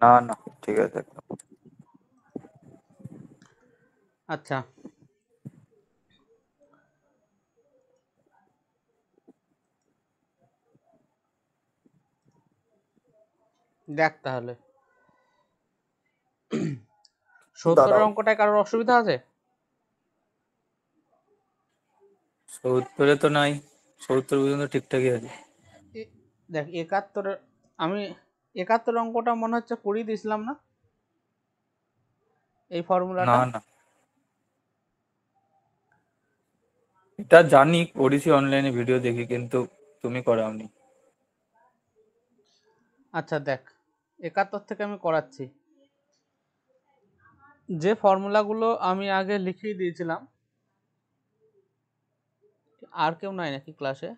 না না, ঠিক আছে একদম। আচ্ছা, দেখ তাহলে 70-এর দাঁড়াও, অঙ্কটায় কারোর অসুবিধা আছে? 70-এ তো নাই, 70 পর্যন্ত ঠিকঠাকই আছে। দেখ 71-এর, আমি 71 অঙ্কটা মনে হচ্ছে করিয়ে দিয়েছিলাম না এই না ফর্মুলাটা? না, এটা জানি, করেছি অনলাইনে ভিডিও দেখি, কিন্তু তুমি করাওনি। আচ্ছা দেখ, 71 থেকে আমি করাচ্ছি। যে ফর্মুলাগুলো আমি আগে লিখিয়ে দিয়েছিলাম, আর কেউ নাই নাকি ক্লাসে?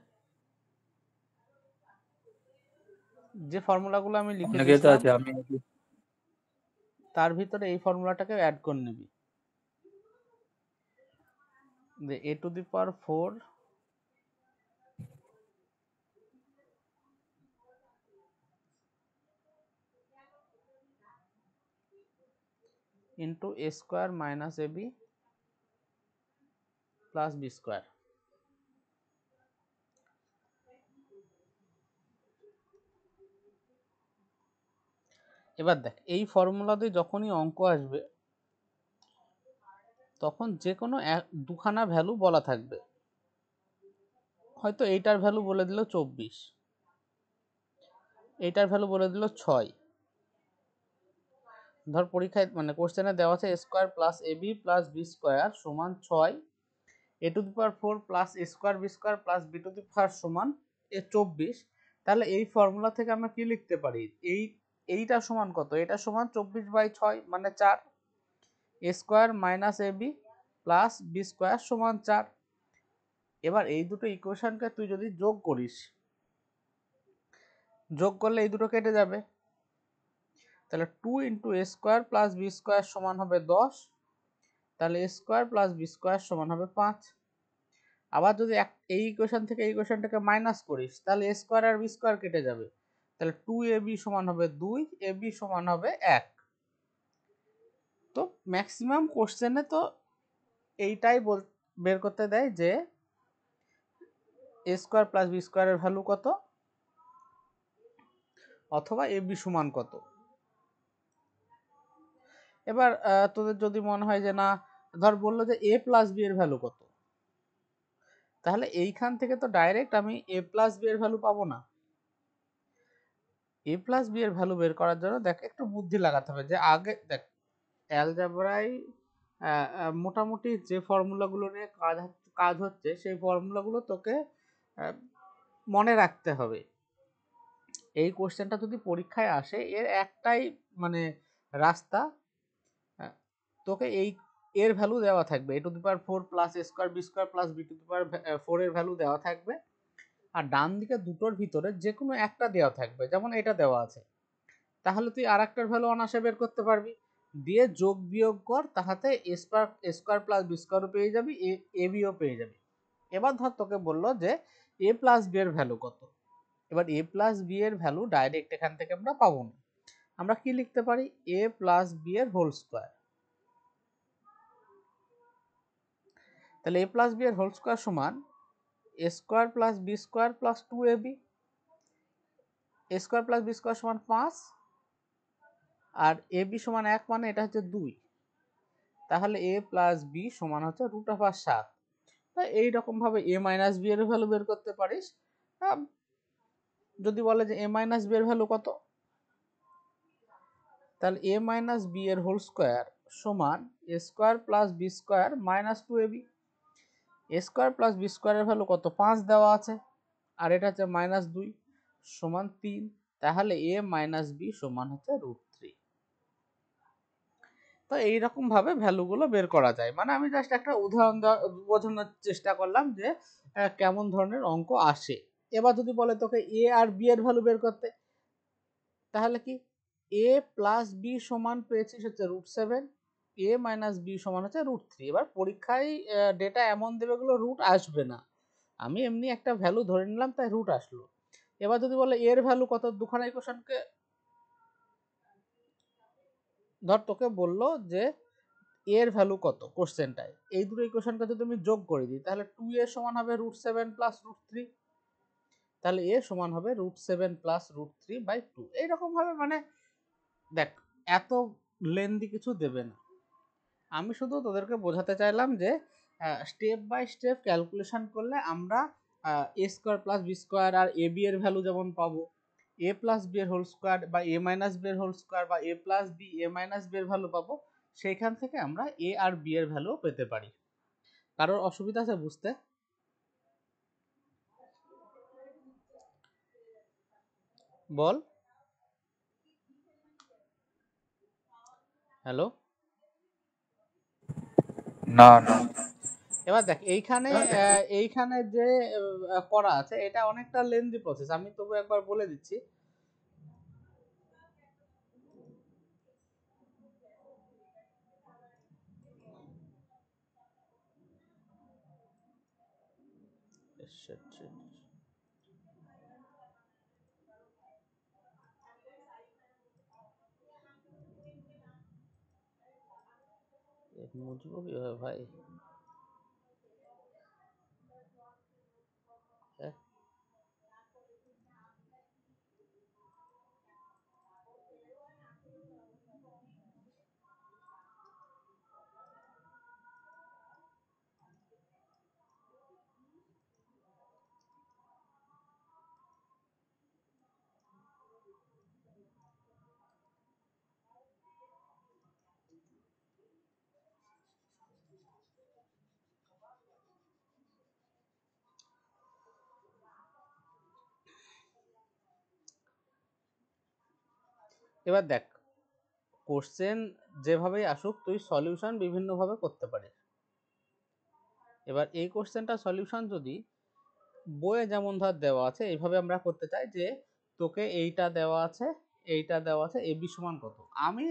যে ফর্মুলাগুলো আমি লিখে অনেকে তো দিয়েছিলাম আছে, আমি তার ভিতরে এই ফর্মুলাটাকে অ্যাড করে নিবি। যে a⁴ into a² - ab plus b²। এবার দেখ, এই ফর্মুলা দিয়ে যখনই অঙ্ক আসবে তখন যে কোনো দুখানা ভ্যালু বলা থাকবে। হয়তো এইটার ভ্যালু বলে দিল 24, এইটার ভ্যালু বলে দিল 6। ধর পরীক্ষায় মানে কোশ্চেনে দেওয়া আছে a² + ab + b² সমান 6, a⁴ plus a² b² plus b² সমান 24। তাহলে এই ফর্মুলা থেকে আমরা কি লিখতে পারি? এইটা সমান কত? এটা সমান 24/6 মানে 4। a² - ab প্লাস b² সমান 4। এবার এই দুটো ইকুয়েশনকে তুই যদি যোগ করিস, যোগ করলে এই দুটো কেটে যাবে। তাহলে 2 × a² + b² সমান হবে 10। তাহলে a² + b² সমান হবে 5। আবার যদি এই ইকুয়েশন থেকে এই ইকুয়েশনটাকে মাইনাস করিস, তাহলে a² আর b² কেটে যাবে। তাহলে 2ab সমান হবে 2, ab সমান হবে 1। তো ম্যাক্সিমাম কোশ্চেনে তো এইটাই বের করতে দেয় যে a² + b² এর ভ্যালু কত, অথবা ab সমান কত। এবার তোদের যদি মনে হয় যে না, ধর বললো যে a + b এর ভ্যালু কত, তাহলে এইখান থেকে তো ডাইরেক্ট আমি a + b এর ভ্যালু পাবো না। a + b এর ভ্যালু বের করার জন্য দেখ একটু বুদ্ধি লাগাতে হবে। যে আগে দেখ, অ্যালজেব্রায় মোটামুটি যে ফর্মুলাগুলো নিয়ে কাজ হচ্ছে সেই ফর্মুলাগুলো তোকে মনে রাখতে হবে। এই কোশ্চেনটা যদি পরীক্ষায় আসে, এর একটাই মানে রাস্তা, তোকে এর ভ্যালু দেওয়া থাকবে a⁴ plus a² b² plus b⁴ এর ভ্যালু দেওয়া থাকবে, আর ডান দিকে দুটোর ভিতরে যে কোনো একটা দেওয়া থাকবে, যেমন এটা দেওয়া আছে। তাহলে তুই আর একটার ভ্যালু অনায়াসে বের করতে পারবি। দিয়ে যোগ বিয়োগ কর, তাহাতে a² প্লাস b² পেয়ে যাবি, ab-ও পেয়ে যাবি। এবার ধর তোকে বললো যে a + b এর ভ্যালু কত। এবার a + b এর ভ্যালু ডাইরেক্ট এখান থেকে আমরা পাবো না। আমরা কি লিখতে পারি? a + b এর হোল স্কয়ার। তাহলে a + b এর হোল স্কয়ার সমান a² + b² + 2ab। a² + b² সমান 5, আর ab সমান 1 মানে এটা হচ্ছে 2। তাহলে a + b সমান হচ্ছে √7। তাই এইরকম ভাবে a - b এর ভ্যালু বের করতে পারিস। যদি বলে যে a - b এর ভ্যালু কত, তাহলে a - b এর হোল স্কয়ার সমান a² + b² - 2ab। a² + b² এর ভ্যালু কত? 5 দেওয়া আছে, আর এটা হচ্ছে -2 সমান 3। তাহলে a - b সমান হচ্ছে √3। তো এইরকম ভাবে ভ্যালুগুলো বের করা যায়। মানে আমি জাস্ট একটা উদাহরণ বোঝানোর চেষ্টা করলাম যে কেমন ধরনের অঙ্ক আসে। এবার যদি বলে তোকে a আর b এর ভ্যালু বের করতে, তাহলে কি a + b সমান পেয়েছিস হচ্ছে √7, a - b সমান হচ্ছে √3। এবার পরীক্ষায় ডেটা এমন দেবে গুলো রুট আসবে না, আমি এমনি একটা ভ্যালু ধরে নিলাম তাই রুট আসলো। এবার যদি বলে এর ভ্যালু কত, দুখানা ইকুয়েশনকে ধর তোকে বললো যে এর ভ্যালু কত কোশ্চেনটায়, এই দুটো ইকুয়েশনকে যদি তুমি যোগ করে দিই তাহলে 2a সমান হবে √7 প্লাস √3, তাহলে a সমান হবে √7 প্লাস √3/2। এইরকম ভাবে মানে দেখ এত লেন্দি কিছু দেবে না, আমি শুধু তোদেরকে বোঝাতে চাইলাম যে স্টেপ বাই স্টেপ ক্যালকুলেশন করলে আমরা এ square plus B square R A B এর ভ্যালু যেমন পাবো, এ প্লাস বি এর হোল স্কোয়ার বা এ মাইনাস বি এর হোল স্কোয়ার বা এ plus B A minus b এর ভ্যালু পাবো, সেইখান থেকে আমরা এ আর বি এর ভ্যালু পেতে পারি। কারোর অসুবিধা আছে বুঝতে? বল। হ্যালো। না না, এবার দেখ এইখানে যে করা আছে এটা অনেকটা লেন্দি প্রসেস, আমি তবু একবার বলে দিচ্ছি। মুছবো কিভাবে ভাই? এবার দেখ কোশ্চেন যেভাবেই আসুক তুই সলিউশন বিভিন্নভাবে করতে পারিস। এবার এই কোশ্চেনটা সলিউশন যদি বইয়ে যেমন ধর দেওয়া আছে এইভাবে আমরা করতে চাই যে তোকে এইটা দেওয়া আছে, এইটা দেওয়া আছে, এ বি সমান কত, আমি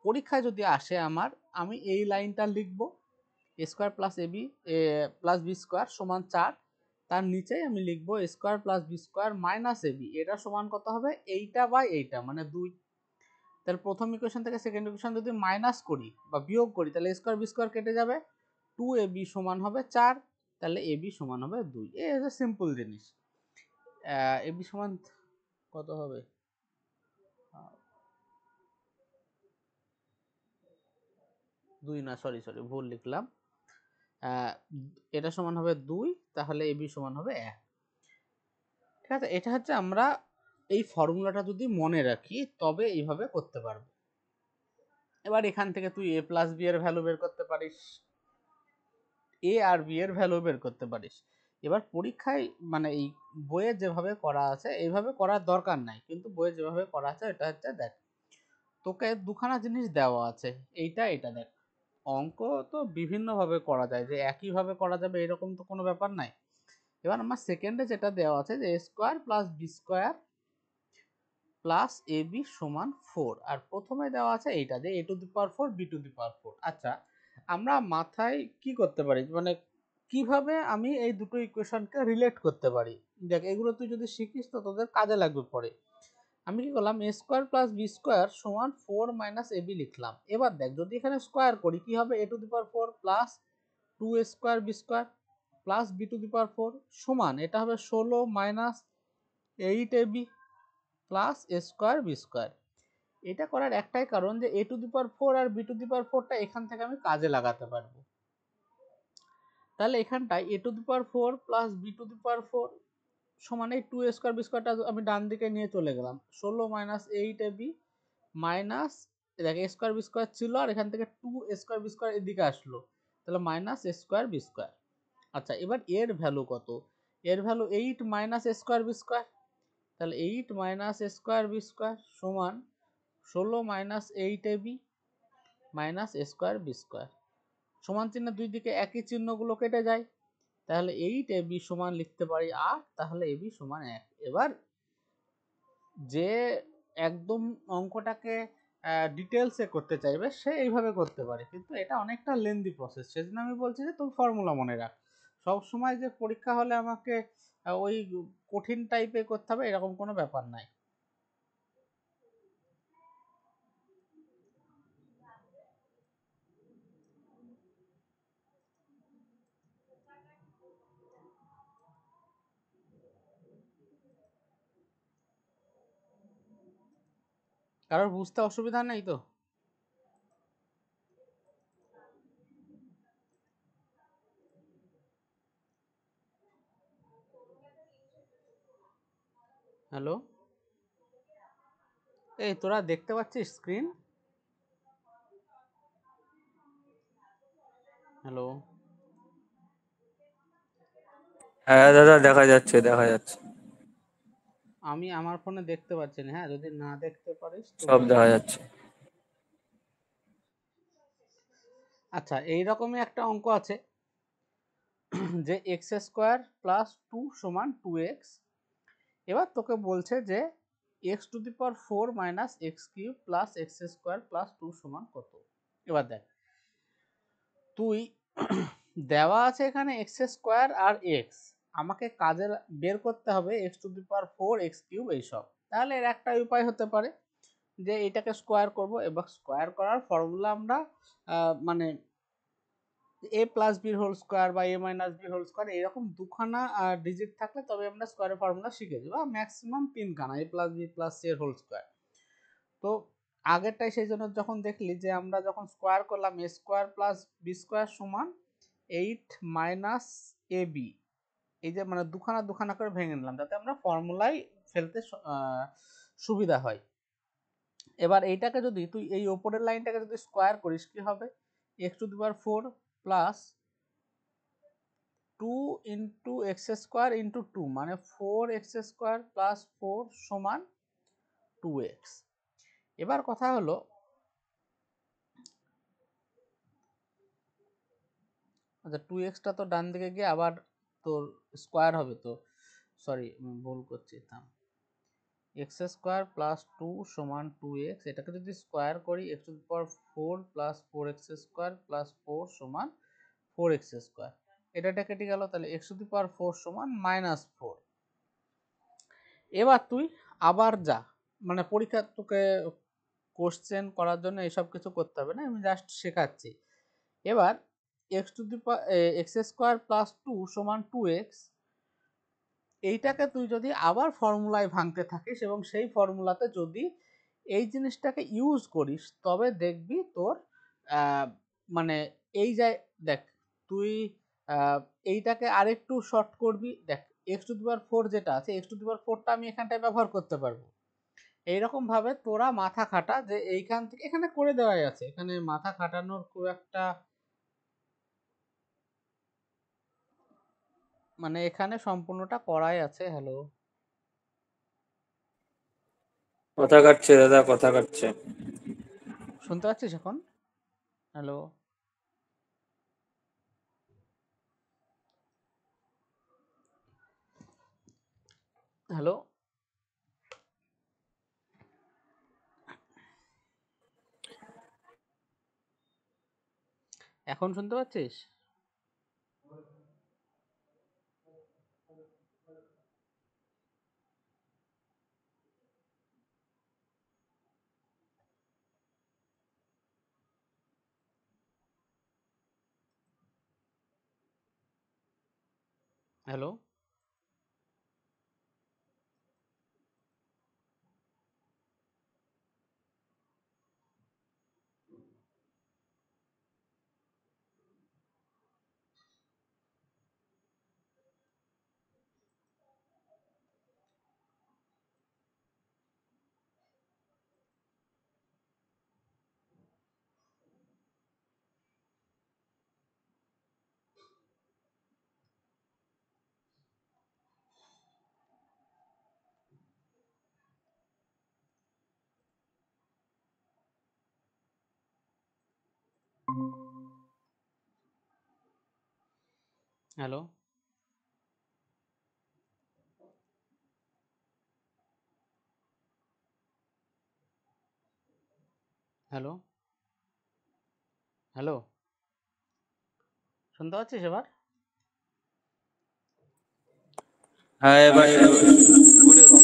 পরীক্ষায় যদি আসে আমার, আমি এই লাইনটা লিখবো A square plus A B plus B square সমান 4, তার নিচেই আমি লিখবো A square plus B square minus A B, এটা সমান কত হবে এইটা বাই এইটা মানে 2। তাহলে প্রথম ইকুয়েশন থেকে সেকেন্ড ইকুয়েশন যদি মাইনাস করি বা বিয়োগ করি তাহলে স্কোয়ার বি স্কোয়ার কেটে যাবে, 2ab সমান হবে 4, তাহলে ab সমান হবে 2। এই হচ্ছে সিম্পল জিনিস। ab সমান কত হবে, 2 না, সরি সরি ভুল লিখলাম, এটা সমান হবে 2, তাহলে ab সমান হবে 1। ঠিক আছে, এটা হচ্ছে আমরা এই ফর্মুলাটা যদি মনে রাখি তবে এইভাবে করতে পারবো। এবার এখান থেকে তুই a প্লাস বি এর ভ্যালু বের করতে পারিস, এ আর বি এর ভ্যালু বের করতে পারিস। এবার পরীক্ষায় মানে এই বইয়ে যেভাবে করা আছে এইভাবে করার দরকার নাই, কিন্তু বইয়ে যেভাবে করা আছে এটা হচ্ছে দেখ তোকে দুখানা জিনিস দেওয়া আছে, এইটা এটা দেখ অঙ্ক তো বিভিন্নভাবে করা যায়, যে একইভাবে করা যাবে এরকম তো কোনো ব্যাপার নাই। এবার আমার সেকেন্ডে যেটা দেওয়া আছে যে A square plus B square plus A B সমান 4, আর প্রথমে দেওয়া আছে এইটা যে a to the power 4 b to the power 4। আচ্ছা আমরা মাথায় কি করতে পারি, মানে কিভাবে আমি এই দুটো ইকুয়েশনকে রিলেট করতে পারি, দেখ এগুলো তুই যদি শিখিস তো তোদের কাজে লাগবে পরে। আমি কি করলাম এ স্কোয়ার প্লাস বি স্কোয়ার সমান 4 মাইনাস এ বি লিখলাম। এবার দেখ যদি এখানে স্কোয়ার করি কি হবে, a to the power 4 plus 2a square B square plus b to the power 4 সমান এটা হবে 16 minus 8ab plus A square B square. এটা করার একটাই কারণ যে a টু দি পাওয়ার 4 আর b টু দি পাওয়ার 4টা এখান থেকে আমি কাজে লাগাতে পারবো। তাহলে এখানটায় a টু দি পাওয়ার 4 প্লাস b টু দি পাওয়ার 4 সমান এই 2a স্কোয়ার বি স্কোয়ারটা আমি ডান দিকে নিয়ে চলে গেলাম, 16 মাইনাস 8ab মাইনাস দেখ এ স্কোয়ার বি স্কোয়ার ছিল আর এখান থেকে 2 স্কোয়ার বি স্কোয়ার এদিকে আসলো, তাহলে মাইনাস এ স্কোয়ার বি স্কোয়ার। আচ্ছা এবার এর ভ্যালু কত, এর ভ্যালু 8 মাইনাস এ স্কোয়ার বি স্কোয়ার, তাহলে 8 মাইনাস এ স্কোয়ার বি স্কোয়ার সমান 16 মাইনাস 8ab মাইনাস এ স্কোয়ার বি স্কোয়ার। সমান চিহ্ন দুই দিকে একই চিহ্নগুলো কেটে যায়, তাহলে 8ab সমান লিখতে পারি 8, তাহলে ab সমান 1। এবার যে একদম অঙ্কটাকে ডিটেলসে করতে চাইবে সে এইভাবে করতে পারে, কিন্তু এটা অনেকটা লেন্দি প্রসেস, সেজন্য আমি বলছি যে তুমি ফর্মুলা মনে রাখ। সব সময় যে পরীক্ষা হলে আমাকে ওই কঠিন টাইপে করতে হবে এরকম কোনো ব্যাপার নাই। কারোর বুঝতে অসুবিধা নেই তো? হ্যালো, এই তোরা দেখতে পাচ্ছিস স্ক্রিন? হ্যালো, হ্যাঁ দাদা, দেখা যাচ্ছে দেখা যাচ্ছে, আমি আমার ফোনে দেখতে পাচ্ছি না। হ্যাঁ, যদি না দেখতে পারিস তো সব বল। দেখা যাচ্ছে। আচ্ছা, এইরকমই একটা অঙ্ক আছে যে এক্স স্কোয়ার প্লাস টু সমান টু এক্স। এবার তোকে বলছে যে x to the power four minus x cube plus x square plus two সমান কত। এবার দেখ, তুই দেওয়া আছে এখানে এক্স স্কোয়ার আর এক্স, আমাকে কাজের বের করতে হবে X to the power four x cube এইসব। তাহলে এর একটা উপায় হতে পারে যে এটাকে স্কোয়ার করব। এবার স্কোয়ার করার ফর্মুলা আমরা মানে এ প্লাস বির হোল স্কোয়ার বা এ মাইনাস বির হোল স্কোয়ার এরকম দুখানা ডিজিট থাকলে তবে আমরা স্কোয়ারের ফর্মুলা শিখেছি, বা ম্যাক্সিমাম তিনখানা এ প্লাস বি প্লাস সি এর হোল স্কোয়ার। তো আগেরটাই সেই জন্য যখন দেখলি যে আমরা যখন স্কোয়ার করলাম এ স্কোয়ার প্লাস বি স্কোয়ার সমান এইট মাইনাস এ বি, এই যে মানে দুখানা দুখানা করে ভেঙে নিলাম যাতে আমরা ফর্মুলাই ফেলতে সুবিধা হয়। এবার এইটাকে যদি তুই এই ওপরের লাইনটাকে যদি স্কোয়ার করিস কি হবে, X to the power four plus two into x square into two মানে four X square plus four সমান টু এক্স। এবার কথা হলো, আচ্ছা টু এক্সটা তো ডান দিকে গিয়ে আবার তোর স্কোয়ার হবে তো, সরি ভুল করছি, থাম। এক্স স্কোয়ার প্লাস টু সমান টু এক্স, এটাকে যদি স্কোয়ার করি x to the power four plus four X square plus four সমান ফোর এক্স স্কোয়ার। এটা কেটে গেল, তাহলে x to the power four সমান মাইনাস ফোর। এবার তুই আবার যা, মানে পরীক্ষা তোকে কোশ্চেন করার জন্য এসব কিছু করতে হবে না, আমি জাস্ট শেখাচ্ছি। এবার x to the x square plus two সমান টু এক্স, এইটাকে তুই যদি আবার ফর্মুলায় ভাঙতে থাকিস এবং সেই ফর্মুলাতে যদি এই জিনিসটাকে ইউজ করিস তবে দেখবি তোর মানে এই যে দেখ তুই আহ, এইটাকে আরেকটু শর্ট করবি। দেখ x to the power four যেটা আছে, এক্স টু দি পাওয়ার ফোরটা আমি এখানটায় ব্যবহার করতে পারবো। এইরকম ভাবে তোরা মাথা খাটা যে এইখান থেকে এখানে করে দেওয়াই আছে, এখানে মাথা খাটানোর খুব একটা মানে এখানে সম্পূর্ণটা করাই আছে। হ্যালো, কথা কাটছে দাদা, কথা কাটছে। শুনতে পাচ্ছিস এখন? হ্যালো, হ্যালো, এখন শুনতে পাচ্ছিস? হ্যালো, হ্যালো, হ্যালো, হ্যালো, শুনতে পাচ্ছিস এবার? হ্যাঁ এবার ওরে বাবা,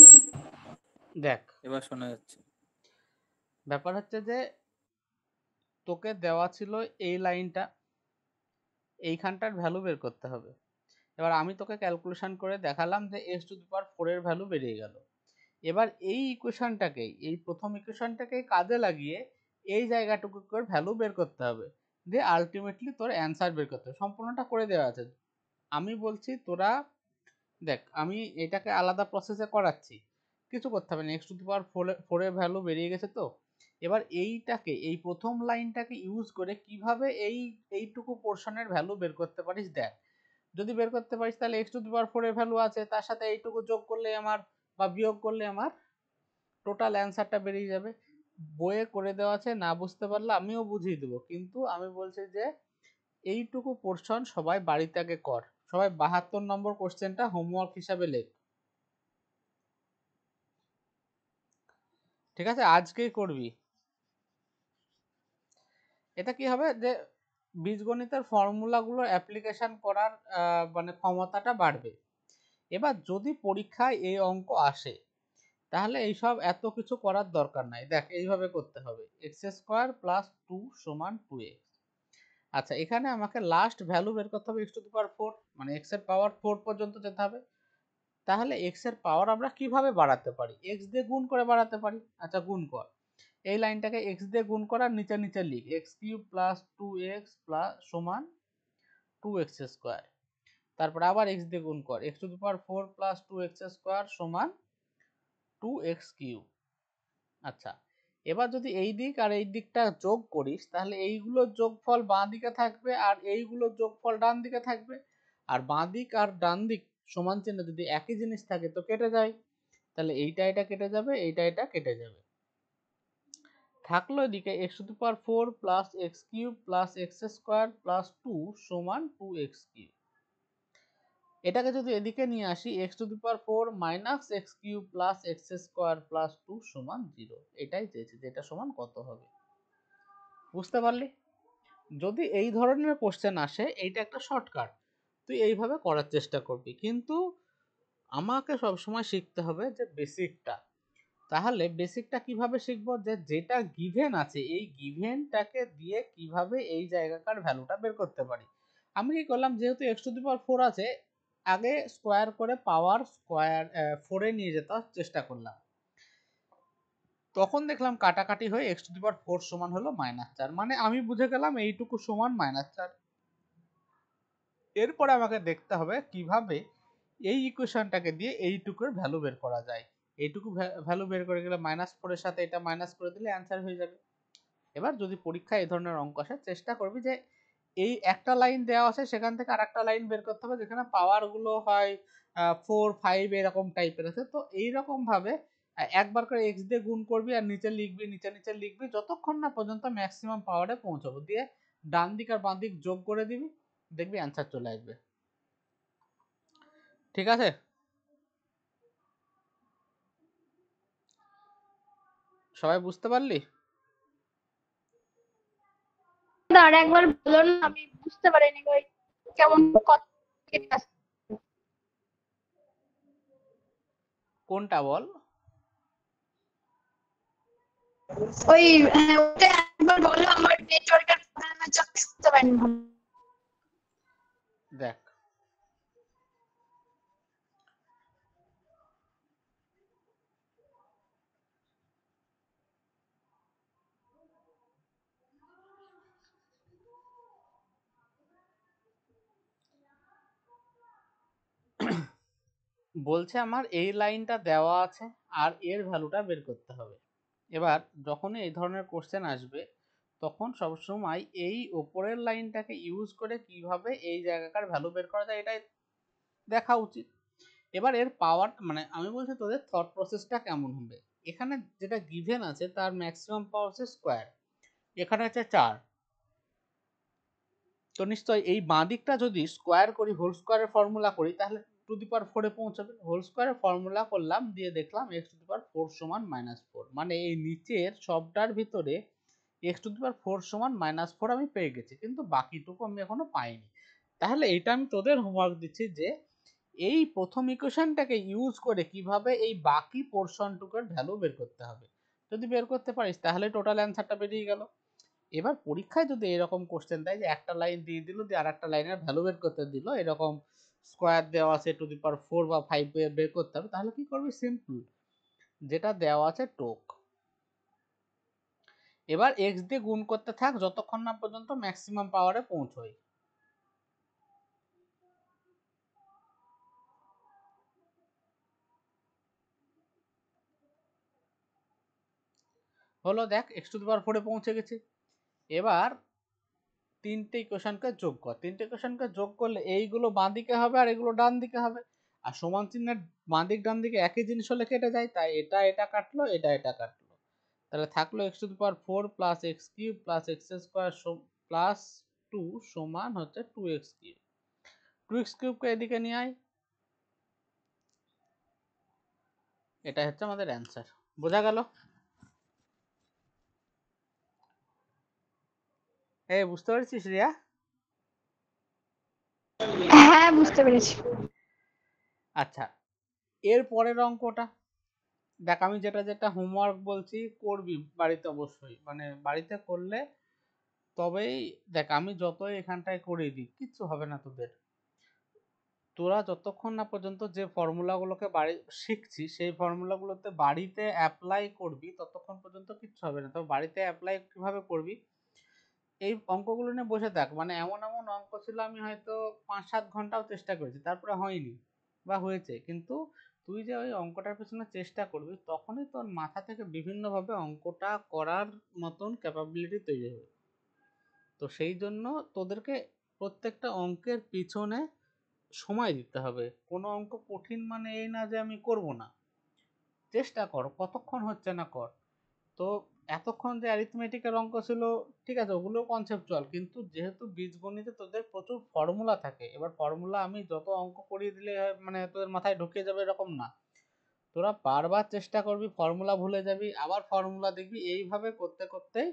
দেখ, এবার শোনা যাচ্ছে। ব্যাপার হচ্ছে যে তোকে দেওয়া ছিল এই লাইনটা, এইখানটার ভ্যালু বের করতে হবে। এবার আমি তোকে ক্যালকুলেশন করে দেখালাম যে x to the power four এর ভ্যালু বেরিয়ে গেল। এবার এই ইকুয়েশনটাকে, এই প্রথম ইকুয়েশনটাকে কাজে লাগিয়ে এই জায়গাটুকু করে ভ্যালু বের করতে হবে, দিয়ে আলটিমেটলি তোর অ্যান্সার বের করতে হবে। সম্পূর্ণটা করে দেওয়া আছে। আমি বলছি তোরা দেখ, আমি এটাকে আলাদা প্রসেসে করাচ্ছি, কিছু করতে হবে না। X to the power four এর ভ্যালু বেরিয়ে গেছে। তো এবার এইটাকে, এই প্রথম লাইনটাকে ইউজ করে কিভাবে এইটুকু পোর্শনের ভ্যালু বের করতে পারিস দেখ। যদি বের করতে পারিস তাহলে x to the power four এর ভ্যালু আছে, তার সাথে এইটুকু যোগ করলে আমার বা বিয়োগ করলে আমার টোটাল অ্যান্সারটা বেরিয়ে যাবে। বইয়ে করে দেওয়া আছে, না বুঝতে পারলে আমিও বুঝিয়ে দেবো, কিন্তু আমি বলছি যে এইটুকু পোর্শন সবাই বাড়িতে আগে কর। সবাই 72 নম্বর কোশ্চেনটা হোমওয়ার্ক হিসাবে লেখ, ঠিক আছে? আজকেই করবি। এটা কি হবে যে বীজগণিতের ফর্মুলাগুলো অ্যাপ্লিকেশন করার মানে ক্ষমতাটা বাড়বে। এবার যদি পরীক্ষায় এই অঙ্ক আসে তাহলে এইসব এত কিছু করার দরকার নাই। দেখ এইভাবে করতে হবে, এক্স স্কোয়ার প্লাস 2 সমান 2x। আচ্ছা, এখানে আমাকে লাস্ট ভ্যালু বের করতে হবে এক্স টু দি পাওয়ার 4, মানে এক্স এর পাওয়ার 4 পর্যন্ত যেতে হবে। তাহলে এক্স এর পাওয়ার আমরা কিভাবে বাড়াতে পারি? এক্স দিয়ে গুণ করে বাড়াতে পারি। আচ্ছা, গুণ কর। এই লাইনটাকে এক্স দিয়ে গুণ করার নিচে নিচে লিখ, x cube plus 2x plus সমান 2x স্কোয়ার। তারপর আবার এক্স দিয়ে গুণ কর, x to the power 4 plus 2x square সমান 2x কিউব। আচ্ছা, এবার যদি এই দিক আর এই দিকটা যোগ করিস তাহলে এইগুলোর যোগফল বাঁ দিকে থাকবে আর এইগুলোর যোগফল ডান দিকে থাকবে। আর বাঁ দিক আর ডান দিক সমান চিহ্ন যদি একই জিনিস থাকে তো কেটে যায়, তাহলে এইটা এটা কেটে যাবে, এইটা এটা কেটে যাবে। থাকলো এদিকে x to the power 4 plus x cube plus x square plus 2 সমান 2x কিউব। এটাকে যদি এদিকে নিয়ে আসি, x to the power 4 minus x cube plus x square plus 2 সমান 0। এটাই চেয়েছি যে এটা সমান কত হবে। বুঝতে পারলি? যদি এই ধরনের কোশ্চেন আসে এইটা একটা শর্টকাট, তুই এইভাবে করার চেষ্টা করবি, কিন্তু আমাকে সবসময় শিখতে হবে যে বেসিকটা। তাহলে বেসিকটা কিভাবে শিখবো? যে যেটা গিভেন আছে এই গিভেনটাকে দিয়ে কিভাবে এই জায়গাকার ভ্যালুটা বের করতে পারি। আমি কি করলাম, যেহেতু এক্স টু দি পাওয়ার 4 আছে, আগে স্কোয়ার করে পাওয়ার স্কোয়ার 4 এ নিয়ে যেতে চেষ্টা করলাম। তখন দেখলাম কাটাকাটি হয়ে এক্স টু দি পাওয়ার 4 সমান হলো -4, মানে আমি বুঝে গেলাম এইটুকু সমান -4। এরপরে আমাকে দেখতে হবে কিভাবে এই ইকুয়েশনটাকে দিয়ে এইটুকুর ভ্যালু বের করা যায়। এইটুকু ভ্যালু বের করে গেলে -4 এর সাথে এটা মাইনাস করে দিলে অ্যান্সার হয়ে যাবে। এবার যদি পরীক্ষায় এই ধরনের অঙ্ক আসে, চেষ্টা করবি যে এই একটা লাইন দেওয়া আছে সেখান থেকে আরেকটা লাইন বের করতে হবে যেখানে পাওয়ার গুলো হয় 4 5 এরকম টাইপের আছে। তো এইরকম ভাবে একবার করে এক্স দিয়ে গুণ করবি আর নিচে লিখবি, নিচে নিচে লিখবি যতক্ষণ না পর্যন্ত ম্যাক্সিমাম পাওয়ারে পৌঁছাবো, দিয়ে ডান দিক আর বাম দিক যোগ করে দিবি, দেখবি অ্যান্সার চলে আসবে। ঠিক আছে? সবাই বুঝতে পারলি? আর একবার বলো না, আমি বুঝতে পারিনি ওই কেমন কথা কেটে আসছে। কোনটা বল? ওই হ্যাঁ, ওটা একবার বলো, আমার নেটওয়ার্কের প্রবলেমের জন্য শুনতে পারিনি ভালো। দেখ, বলছে আমার এই লাইনটা দেওয়া আছে আর এর ভ্যালুটা বের করতে হবে। এবার যখনই এই ধরনের কোশ্চেন আসবে তখন সবসময় এই ওপরের লাইনটাকে ইউজ করে কিভাবে এই জায়গাকার ভ্যালু বের করা যায় এটাই দেখা উচিত। এবার এর পাওয়ার, মানে আমি বলছি তোদের থট প্রসেসটা কেমন হবে। এখানে যেটা গিভেন আছে তার ম্যাক্সিমাম পাওয়ার হচ্ছে স্কোয়ার, এখানে হচ্ছে 4। তো নিশ্চয়ই এই বাঁ দিকটা যদি স্কোয়ার করি, হোল স্কোয়ারের ফর্মুলা করি, তাহলে টু দি পাওয়ার 4 এ পৌঁছাবে। হোল স্কোয়ারের ফর্মুলা করলাম, দিয়ে দেখলাম এক্স টু দি পাওয়ার 4 সমান -4, মানে এই নিচের সবটার ভিতরে এক্স টু দি পাওয়ার 4 সমান -4 আমি পেয়ে গেছি, কিন্তু বাকিটুকু আমি এখনো পাইনি। তাহলে এটা আমি তোদের হোমওয়ার্ক দিচ্ছি যে এই প্রথম ইকুয়েশনটাকে ইউজ করে কিভাবে এই বাকি পোর্শনটুকুর ভ্যালু বের করতে হবে। যদি বের করতে পারিস তাহলে টোটাল অ্যান্সারটা বেরিয়ে গেল। এবার পরীক্ষায় যদি এরকম কোশ্চেন দেয় যে একটা লাইন দিয়ে দিল, দিয়ে আর একটা লাইনের ভ্যালু বের করতে দিল, এরকম স্কোয়ার দেওয়া আছে টু দি পাওয়ার 4 বা 5 বের করতে হবে, তাহলে কি করবি? সিম্পল, যেটা দেওয়া আছে টোক। এবার এক্স দিয়ে গুণ করতে থাক যতক্ষণ না পর্যন্ত ম্যাক্সিমাম পাওয়ারে পৌঁছয়। হলো, দেখ এক্স টু দি পাওয়ার 4 এ পৌঁছে গেছি। এবার তিনটে ইকুয়েশনকে যোগ কর। তিনটে ইকুয়েশনকে যোগ করলে এইগুলো বাঁ দিকে হবে আর এগুলো ডান দিকে হবে। আর সমান চিহ্নের বাঁ দিক ডান দিকে একই জিনিস হলে কেটে যায়, তাই এটা এটা কাটলো, এটা এটা কাটলো। তাহলে থাকলো x to the power 4 plus x cube plus x square plus 2 সমান হচ্ছে 2x কিউব। 2x কিউবকে এদিকে নিয়ে আয়, এটাই হচ্ছে আমাদের অ্যান্সার। বোঝা গেল? এই বুঝতে পেরেছিস রিয়া? হ্যাঁ বুঝতে পেরেছি। আচ্ছা, এর পরের অঙ্কটা দেখ, আমি যেটা যেটা হোমওয়ার্ক বলছি করবি বাড়িতে অবশ্যই, মানে বাড়িতে করলে তবেই দেখ, আমি যতই এখানটায় করে দিই কিচ্ছু হবে না তোদের। তোরা যতক্ষণ না পর্যন্ত যে ফর্মুলাগুলোকে বাড়ি শিখছিস সেই ফর্মুলাগুলোতে বাড়িতে অ্যাপ্লাই করবি ততক্ষণ পর্যন্ত কিচ্ছু হবে না। তো বাড়িতে অ্যাপ্লাই কিভাবে করবি, এই অঙ্কগুলো নিয়ে বসে থাক। মানে এমন এমন অঙ্ক ছিল আমি হয়তো 5-7 ঘন্টাও চেষ্টা করেছি, তারপরে হয়নি বা হয়েছে, কিন্তু তুই যে ওই অঙ্কটার পেছনে চেষ্টা করবি তখনই তোর মাথা থেকে বিভিন্নভাবে অঙ্কটা করার মতন ক্যাপাবিলিটি তৈরি হবে। তো সেই জন্য তোদেরকে প্রত্যেকটা অঙ্কের পিছনে সময় দিতে হবে। কোনো অঙ্ক কঠিন মানে এই না যে আমি করব না, চেষ্টা কর, কতক্ষণ হচ্ছে না কর। তো এতক্ষণ যে অ্যারিথমেটিকের অঙ্ক ছিল ঠিক আছে, ওগুলো কনসেপচুয়াল, কিন্তু যেহেতু বীজগণিতে তোদের প্রচুর ফর্মুলা থাকে, এবার ফর্মুলা আমি যত অঙ্ক করিয়ে দিলে মানে তোদের মাথায় ঢুকে যাবে এরকম না। তোরা বারবার চেষ্টা করবি, ফর্মুলা ভুলে যাবি, আবার ফর্মুলা দেখবি, এইভাবে করতে করতেই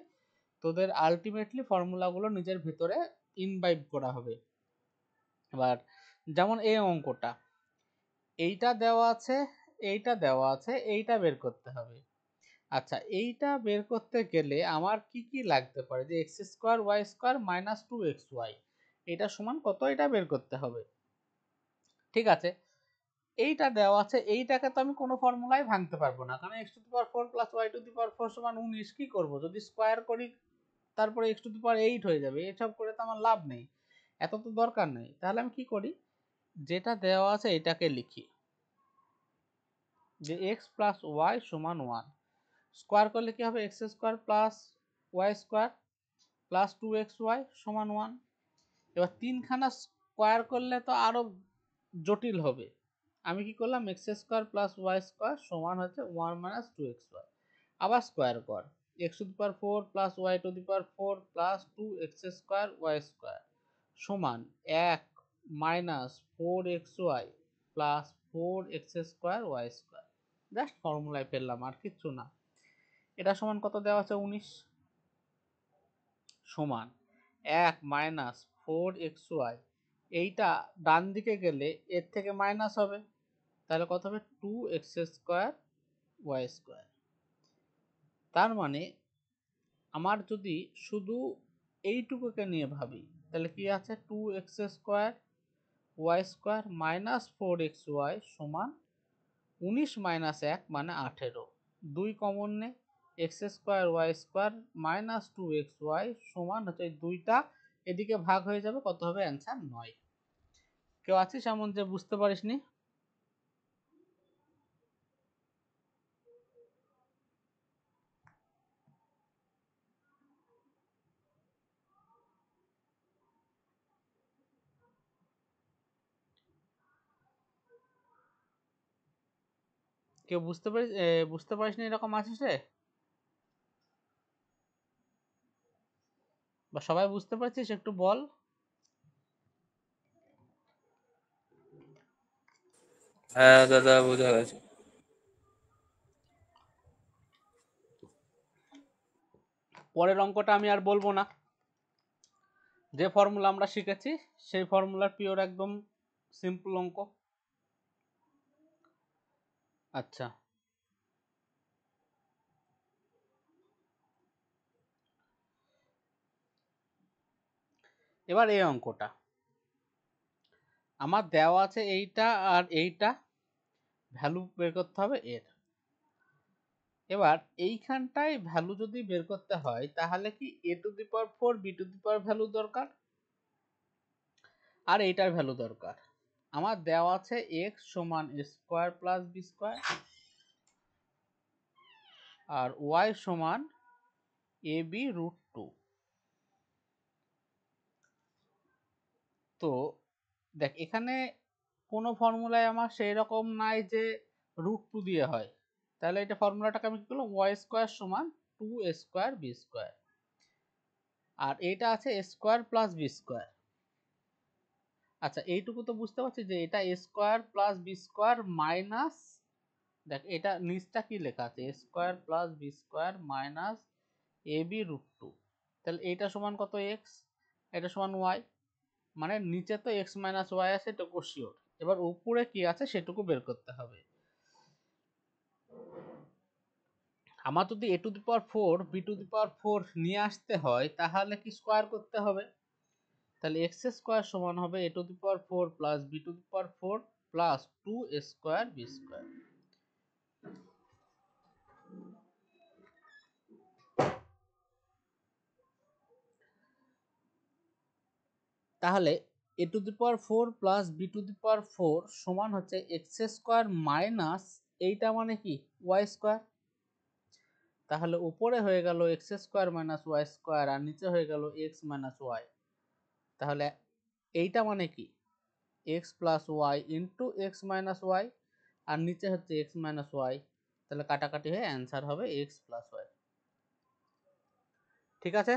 তোদের আলটিমেটলি ফর্মুলাগুলো নিজের ভিতরে ইনভাইব করা হবে। এবার যেমন এই অঙ্কটা, এইটা দেওয়া আছে, এইটা দেওয়া আছে, এইটা বের করতে হবে। আচ্ছা, এইটা বের করতে গেলে আমার কি কি লাগতে পারে, যে x square y square minus 2xy এটা সমান কত, এটা বের করতে হবে। ঠিক আছে, এইটা দেওয়া আছে, এইটাকে তো আমি কোনো ফর্মুলায় ভাঙতে পারবো না, কারণ x to the power 4 plus y to the power 4 সমান 19। কি করবো, যদি স্কোয়ার করি তারপরে এক্স টু দি পাওয়ার 8 হয়ে যাবে, এসব করে তো আমার লাভ নেই, এত তো দরকার নেই। তাহলে আমি কি করি, যেটা দেওয়া আছে এটাকে লিখি, যে এক্স প্লাস ওয়াই সমান 1। স্কোয়ার করলে কি হবে, x square plus y square plus 2xy সমান 1। এবার তিনখানা স্কোয়ার করলে তো আরো জটিল হবে। আমি কি করলাম, x square plus y square সমান হচ্ছে 1 মাইনাস 2xy। আবার স্কোয়ার কর, x to the power 4 plus y to the power 4 plus 2x square y square সমান 1 minus 4xy plus 4x square y square. Just ফর্মুলায় ফেললাম, আর কিচ্ছু না। এটা সমান কত দেওয়া আছে, 19, সমান 1 মাইনাস 4xy। এইটা ডান দিকে গেলে এর থেকে মাইনাস হবে, তাহলে কত হবে, 2x স্কোয়ার ওয়াই স্কোয়ার। তার মানে আমার যদি শুধু এইটুকুকে নিয়ে ভাবি তাহলে কি আছে, 2x square y square minus 4xy সমান 19 মাইনাস 1 মানে 18। 2 কমন নে, x square y square minus 2xy সমান হচ্ছে এই দুইটা এদিকে ভাগ হয়ে যাবে, কত হবে, অ্যান্সার 9। কেউ আছিস এমন যে বুঝতে পারিসনি? কেউ বুঝতে পারিসনি এরকম আছিস রে, বা সবাই বুঝতে পারছিস একটু বল। হ্যাঁ দাদা, বোঝা গেছে। পরের অঙ্কটা আমি আর বলবো না, যে ফর্মুলা আমরা শিখেছি সেই ফর্মুলার পিওর একদম সিম্পল অঙ্ক। আচ্ছা, এবার এই অঙ্কটা আমার দেওয়া আছে, এইটা আর এইটা ভ্যালু বের করতে হবে এর। এবার এইখানটায় ভ্যালু যদি বের করতে হয় তাহলে কি a⁴ b⁴ ভ্যালু দরকার আর এইটার ভ্যালু দরকার। আমার দেওয়া আছে x সমান a² + b² আর y সমান ab√2। তো দেখ এখানে কোনো ফর্মুলায় আমার সেই রকম নাই যে √2 দিয়ে হয়, তাহলে এটা ফর্মুলাটাকে আমি কি করলাম y² সমান 2a² b², আর এইটা আছে a² + b²। আচ্ছা এইটুকু তো বুঝতে পারছি যে এটা a² + b² মাইনাস, দেখ এটা নিচটা কি লেখা আছে a² + b² মাইনাস ab√2, তাহলে এইটা সমান কত x, এটা সমান y, মানে নিচে তো x - y আছে এটুকু শিওর। এবার উপরে কি আছে সেটুকু বের করতে হবে। আমার যদি a⁴ b⁴ নিয়ে আসতে হয় তাহলে কি স্কয়ার করতে হবে, তাহলে x² সমান হবে a⁴ + b⁴ plus 2a² b²। তাহলে a⁴ প্লাস b⁴ সমান হচ্ছে x² মাইনাস এইটা মানে কি y²। তাহলে উপরে হয়ে গেল x² মাইনাস y² আর নিচে হয়ে গেল x মাইনাস y। তাহলে এইটা মানে কি x plus y into x minus y আর নিচে হচ্ছে x মাইনাস y, তাহলে কাটাকাটি হয়ে অ্যান্সার হবে x প্লাস y। ঠিক আছে,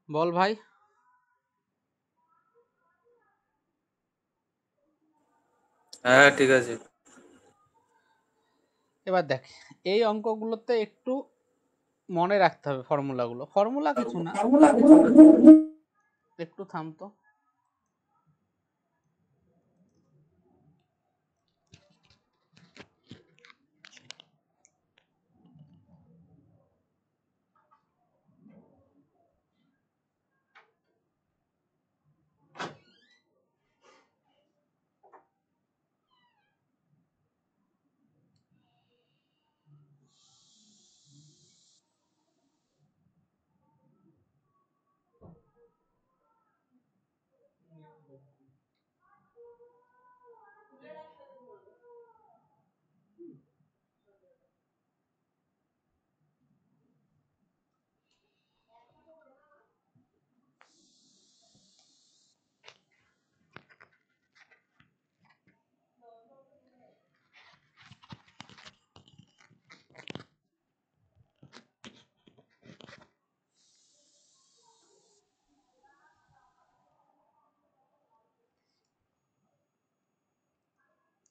বল ভাই। হ্যাঁ ঠিক আছে। এবার দেখ এই অঙ্কগুলোতে একটু মনে রাখতে হবে ফর্মুলাগুলো, ফর্মুলা কিছু না, একটু থামতো।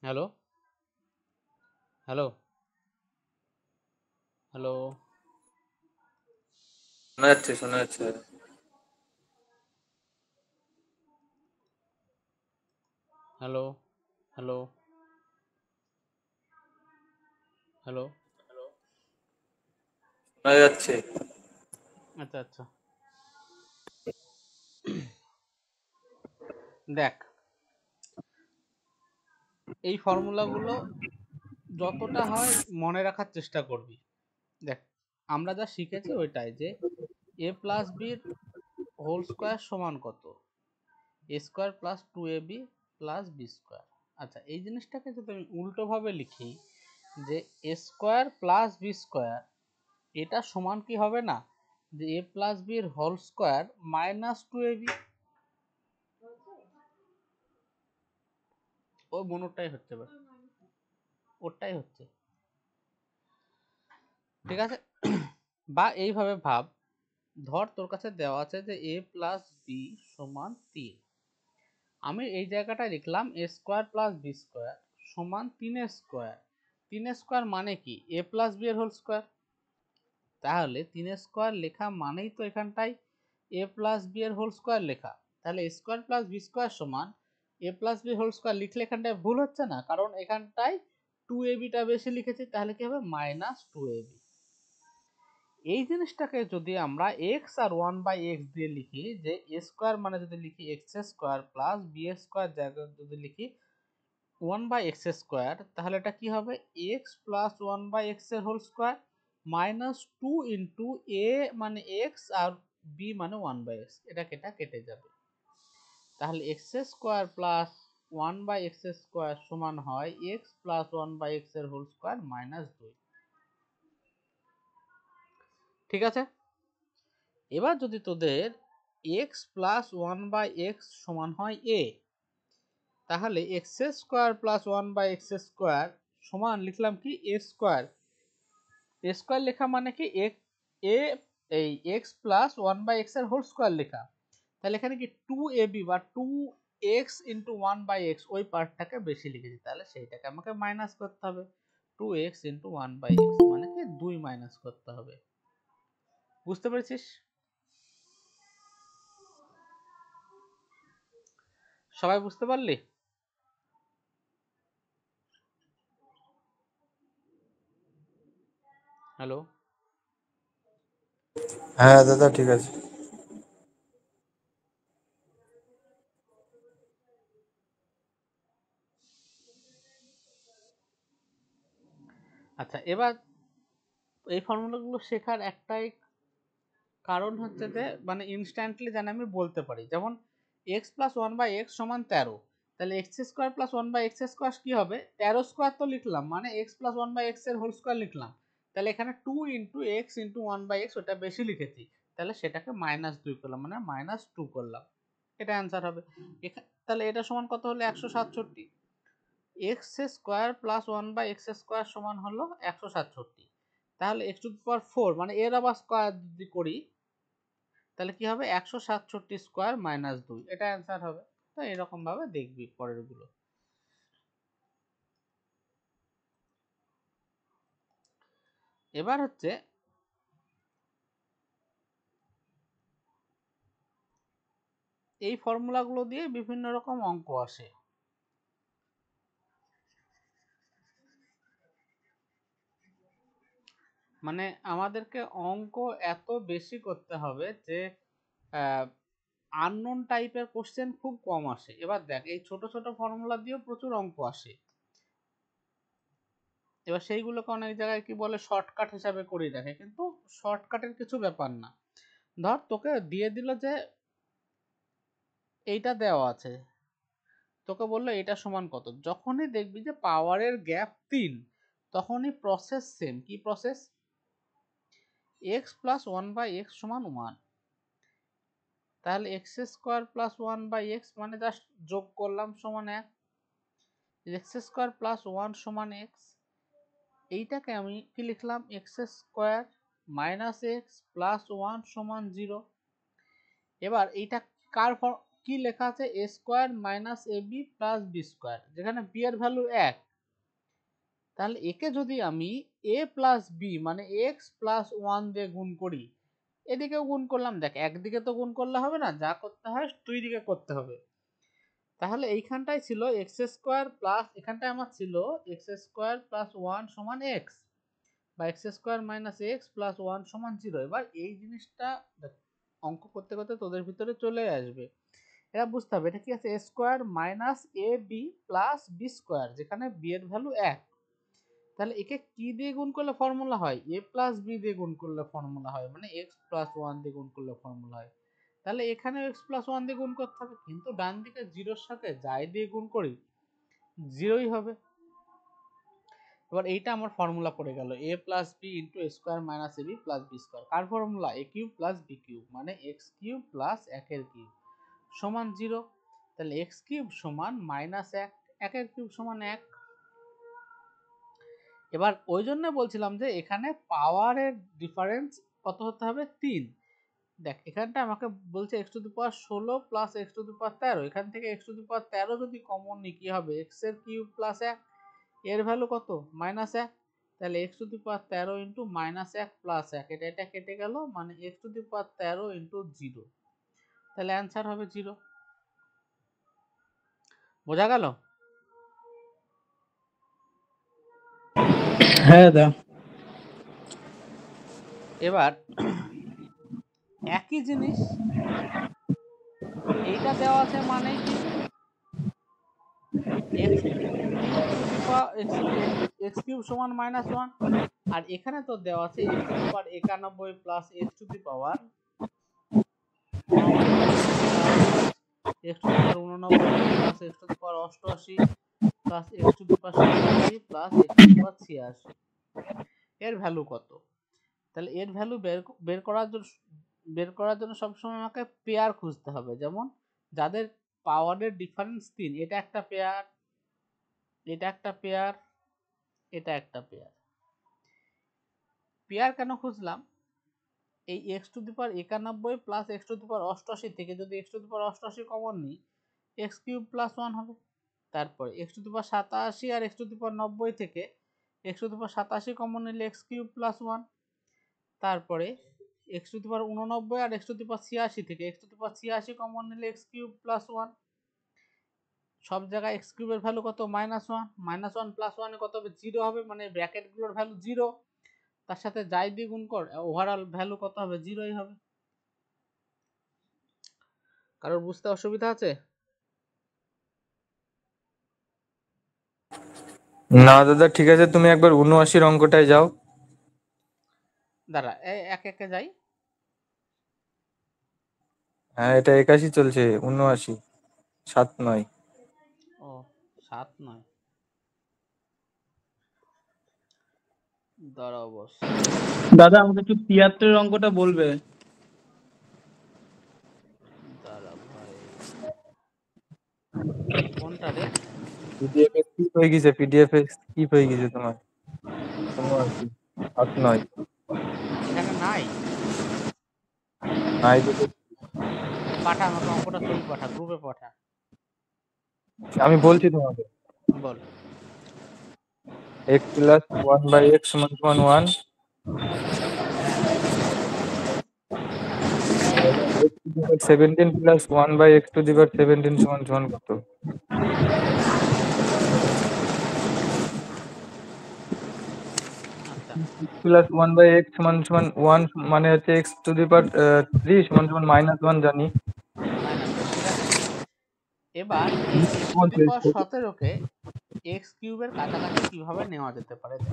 হ্যালো হ্যালো হ্যালো শোনা যাচ্ছে শোনা যাচ্ছে। হ্যালো হ্যালো হ্যালো শোনা যাচ্ছে। আচ্ছা আচ্ছা, দেখ এই ফর্মুলাগুলো যতটা হয় মনে রাখার চেষ্টা করবি। দেখ আমরা যা শিখেছি ওইটাই যে a প্লাস বির হোল স্কোয়ার সমান কত, a² plus 2ab plus b²। আচ্ছা এই জিনিসটাকে যদি আমি উল্টোভাবে লিখি যে a² প্লাস b² এটা সমান কি হবে না যে a প্লাস বির হোল স্কোয়ার মাইনাস 2ab, ওই মনোরটাই হচ্ছে ওরটাই হচ্ছে। ঠিক আছে, বা এইভাবে ভাব, ধর তোর কাছে দেওয়া আছে যে a প্লাস বি সমান 3, আমি এই জায়গাটায় লিখলাম a² প্লাস b² সমান 3a²। 3a² মানে কি a প্লাস বি এর হোল স্কোয়ার, তাহলে 3a² লেখা মানেই তো এখানটায় a প্লাস বি এর হোল স্কোয়ার লেখা। তাহলে a² প্লাস b² সমান a plus B whole square লিখলে এখানটায় ভুল হচ্ছে না, কারণ এখানটায় 2abটা বেশি লিখেছি, তাহলে কি হবে মাইনাস 2ab। এই জিনিসটাকে যদি আমরা x আর 1/x দিয়ে লিখি, যে a² মানে যদি লিখি x² প্লাস b² জায়গায় যদি লিখি 1/x², তাহলে এটা কি হবে x প্লাস 1/x এর whole square minus 2 into a মানে x আর b মানে 1/x, এটা কেটে যাবে। তাহলে x² প্লাস 1/x² সমান হয় x প্লাস 1/x এর হোল স্কোয়ার মাইনাস 2। ঠিক আছে, এবার যদি তোদের x প্লাস 1/x সমান হয় a, তাহলে x² প্লাস 1/x² সমান লিখলাম কি a স্কোয়ার। a স্কোয়ার লেখা মানে কি এই x প্লাস 1/x এর হোল স্কোয়ার লেখা। তাহলে এখানে কি 2ab বা 2x ইন্টু 1/x ওই পার্টটাকে বেশি লিখেছি, তাহলে সেইটাকে আমাকে মাইনাস করতে হবে। 2x ইন্টু 1/x মানে কি 2 মাইনাস করতে হবে। বুঝতে পেরেছিস? সবাই বুঝতে পারলি? হ্যালো, হ্যাঁ দাদা ঠিক আছে। আচ্ছা এবার এই ফর্মুলাগুলো শেখার একটাই কারণ হচ্ছে যে মানে ইনস্ট্যান্টলি যেন আমি বলতে পারি। যেমন x প্লাস 1/x সমান 13, তাহলে x² প্লাস 1/x² কি হবে 13² তো লিখলাম, মানে x প্লাস 1/x এর হোল স্কোয়ার লিখলাম। তাহলে এখানে 2 ইন্টু x ইন্টু 1/x ওটা বেশি লিখেছি, তাহলে সেটাকে -2 করলাম, মানে -2 করলাম, এটা অ্যান্সার হবে। তাহলে এটা সমান কত হলো 167। x² প্লাস 1/x² সমান হলো 167। তাহলে x⁴ মানে এর আবার স্কোয়ার যদি করি তাহলে কি হবে 167² মাইনাস 2, এটা অ্যান্সার হবে। তো এরকম ভাবে দেখবি পরের গুলো। এবার হচ্ছে এই ফর্মুলাগুলো দিয়ে বিভিন্ন রকম অঙ্ক আসে। মানে আমাদেরকে অঙ্ক এত বেশি করতে হবে যে আননোন টাইপের কোশ্চেন খুব কম আসে। এবার দেখ এই ছোট ছোট ফর্মুলা দিয়েও প্রচুর অঙ্ক আসে। এবার সেইগুলোকে অনেক জায়গায় কি বলে শর্টকাট হিসাবে করে রাখে, কিন্তু শর্টকাটের কিছু ব্যাপার না। ধর তোকে দিয়ে দিল যে এইটা দেওয়া আছে, তোকে বললো এটা সমান কত, যখনই দেখবি যে পাওয়ারের গ্যাপ 3 তখনই প্রসেস সেম। কি প্রসেস? x প্লাস 1/x সমান 1, তাহলে x² প্লাস 1/x মানে জাস্ট যোগ করলাম সমান 1, x² প্লাস 1 সমান x, এইটাকে আমি কি লিখলাম x² মাইনাস x প্লাস 1 সমান 0। এবার এইটা কার কি লেখা আছে a² minus ab plus b², যেখানে b এর ভ্যালু 1, তাহলে একে যদি আমি a প্লাস b মানে x প্লাস 1 দিয়ে গুণ করি, এদিকেও গুণ করলাম, দেখ একদিকে তো গুণ করলে হবে না, যা করতে হয় দুই দিকে করতে হবে। তাহলে এইখানটায় ছিল x² প্লাস, এখানটায় আমার ছিল x² প্লাস 1 সমান x বা x² মাইনাস x প্লাস 1 সমান 0। এবার এই জিনিসটা অঙ্ক করতে করতে তোদের ভিতরে চলে আসবে, এটা বুঝতে হবে এটা কি আছে a² minus ab plus b², যেখানে b এর ভ্যালু 1। তাহলে একে কি দিয়ে গুণ করলে ফর্মুলা হয় a প্লাস b দিয়ে গুণ করলে ফর্মুলা হয়, মানে x প্লাস 1 দিয়ে গুণ করলে ফর্মুলা হয়। তাহলে এখানে x প্লাস 1 দিয়ে গুণ করতে হবে, কিন্তু ডান দিকে জিরোর সাথে যাই দিয়ে গুণ করি জিরোই হবে। এবার এইটা আমার ফর্মুলা পড়ে গেল a plus B into a² minus ab plus b², কার ফর্মুলা a³ প্লাস b³ মানে x³ প্লাস 1 এর কিউব সমান 0। তাহলে x³ সমান মাইনাস 1, 1 এর কিউব সমান 1। এবার ওই জন্য বলছিলাম যে এখানে পাওয়ারের ডিফারেন্স কত হতে হবে 3। দেখ এখানটা আমাকে বলছে x⁴ প্লাস x⁴, এখান থেকে x⁴ যদি কমন নিই কি হবে x এর কিউব প্লাস 1, এর ভ্যালু কত -1, তাহলে x⁴ ইন্টু -1 প্লাস 1, এটা কেটে গেল, মানে x⁴ ইন্টু 0, তাহলে অ্যান্সার হবে 0। বোঝা গেল? হ্যাঁ দা। এবার একই জিনিস এইটা দেওয়া আছে মানে কি x cube to the power x cube সমান -1, আর এখানে তো দেওয়া আছে x to the power 91 plus x to the power 89 plus x to the power 89 plus x to the power 88 plus x to the power 87 plus x to the power 86। এর value কত? তাহলে এর ভ্যালু বের করার জন্য সবসময় আমাকে pair খুঁজতে হবে। যেমন যাদের পাওয়ারের ডিফারেন্স 3, এটা একটা পেয়ার, এটা একটা পেয়ার, এটা একটা পেয়ার। পেয়ার কেন খুঁজলাম? এই x to the power 91 plus x to the power 88 থেকে যদি x to the power 88 common নিই, এক্স কিউব প্লাস 1 হবে। তারপরে এক্স টু দি পাওয়ার 87 আর এক্স টু দি পাওয়ার 90 থেকে x to the power 87 common নিলে এক্স কিউব প্লাস 1। তারপরে x to the power 89 আর এক্স টু দি পাওয়ার 86 থেকে x to the power 86 common নিলে x cube plus 1। সব জায়গায় x কিউবের ভ্যালু কত? -1। -1 প্লাস 1 কত হবে? 0 হবে, মানে ব্র্যাকেটগুলোর ভ্যালু 0। তার সাথে যাই দিয়ে গুণ কর, ওভারঅল ভ্যালু কত হবে? 0ই হবে। কারোর বুঝতে অসুবিধা আছে? না দাদা, ঠিক আছে, তুমি একবার 79 অঙ্কটায় যাও। দাঁড়া, এক একে যাই। হ্যাঁ, এটা 81 চলছে, 79, 7 নয়। ও 7 নয়, দাঁড়াও বস। দাদা আমাকে একটু 73 অঙ্কটা বলবে। দাঁড়া ভাই, কোনটা রে? পিডিএফ এ স্কিপ হয়ে গেছে, পিডিএফ এ স্কিপ হয়ে গেছে তোমার। 79, 7 নয়। এখানে নাই। নাই দেখে পাঠা আমাকে অঙ্কটা, ছবি পাঠা, গ্রুপে পাঠা। আমি বলছি তোমাকে। বল। x প্লাস 1/x সমান সমান 1। x to the power 17 plus 1/x to the power 17 সমান সমান কত? আচ্ছা, x প্লাস 1/x সমান সমান 1 মানে হচ্ছে x টু দি পাওয়ার 3 সমান সমান -1 জানি। -1, ঠিক আছে। এবার এই এক্স টু দি বলছে পাওয়ার 17কে এক্স কিউবের কাছাকাছি কিভাবে নেওয়া যেতে পারে? দেখ,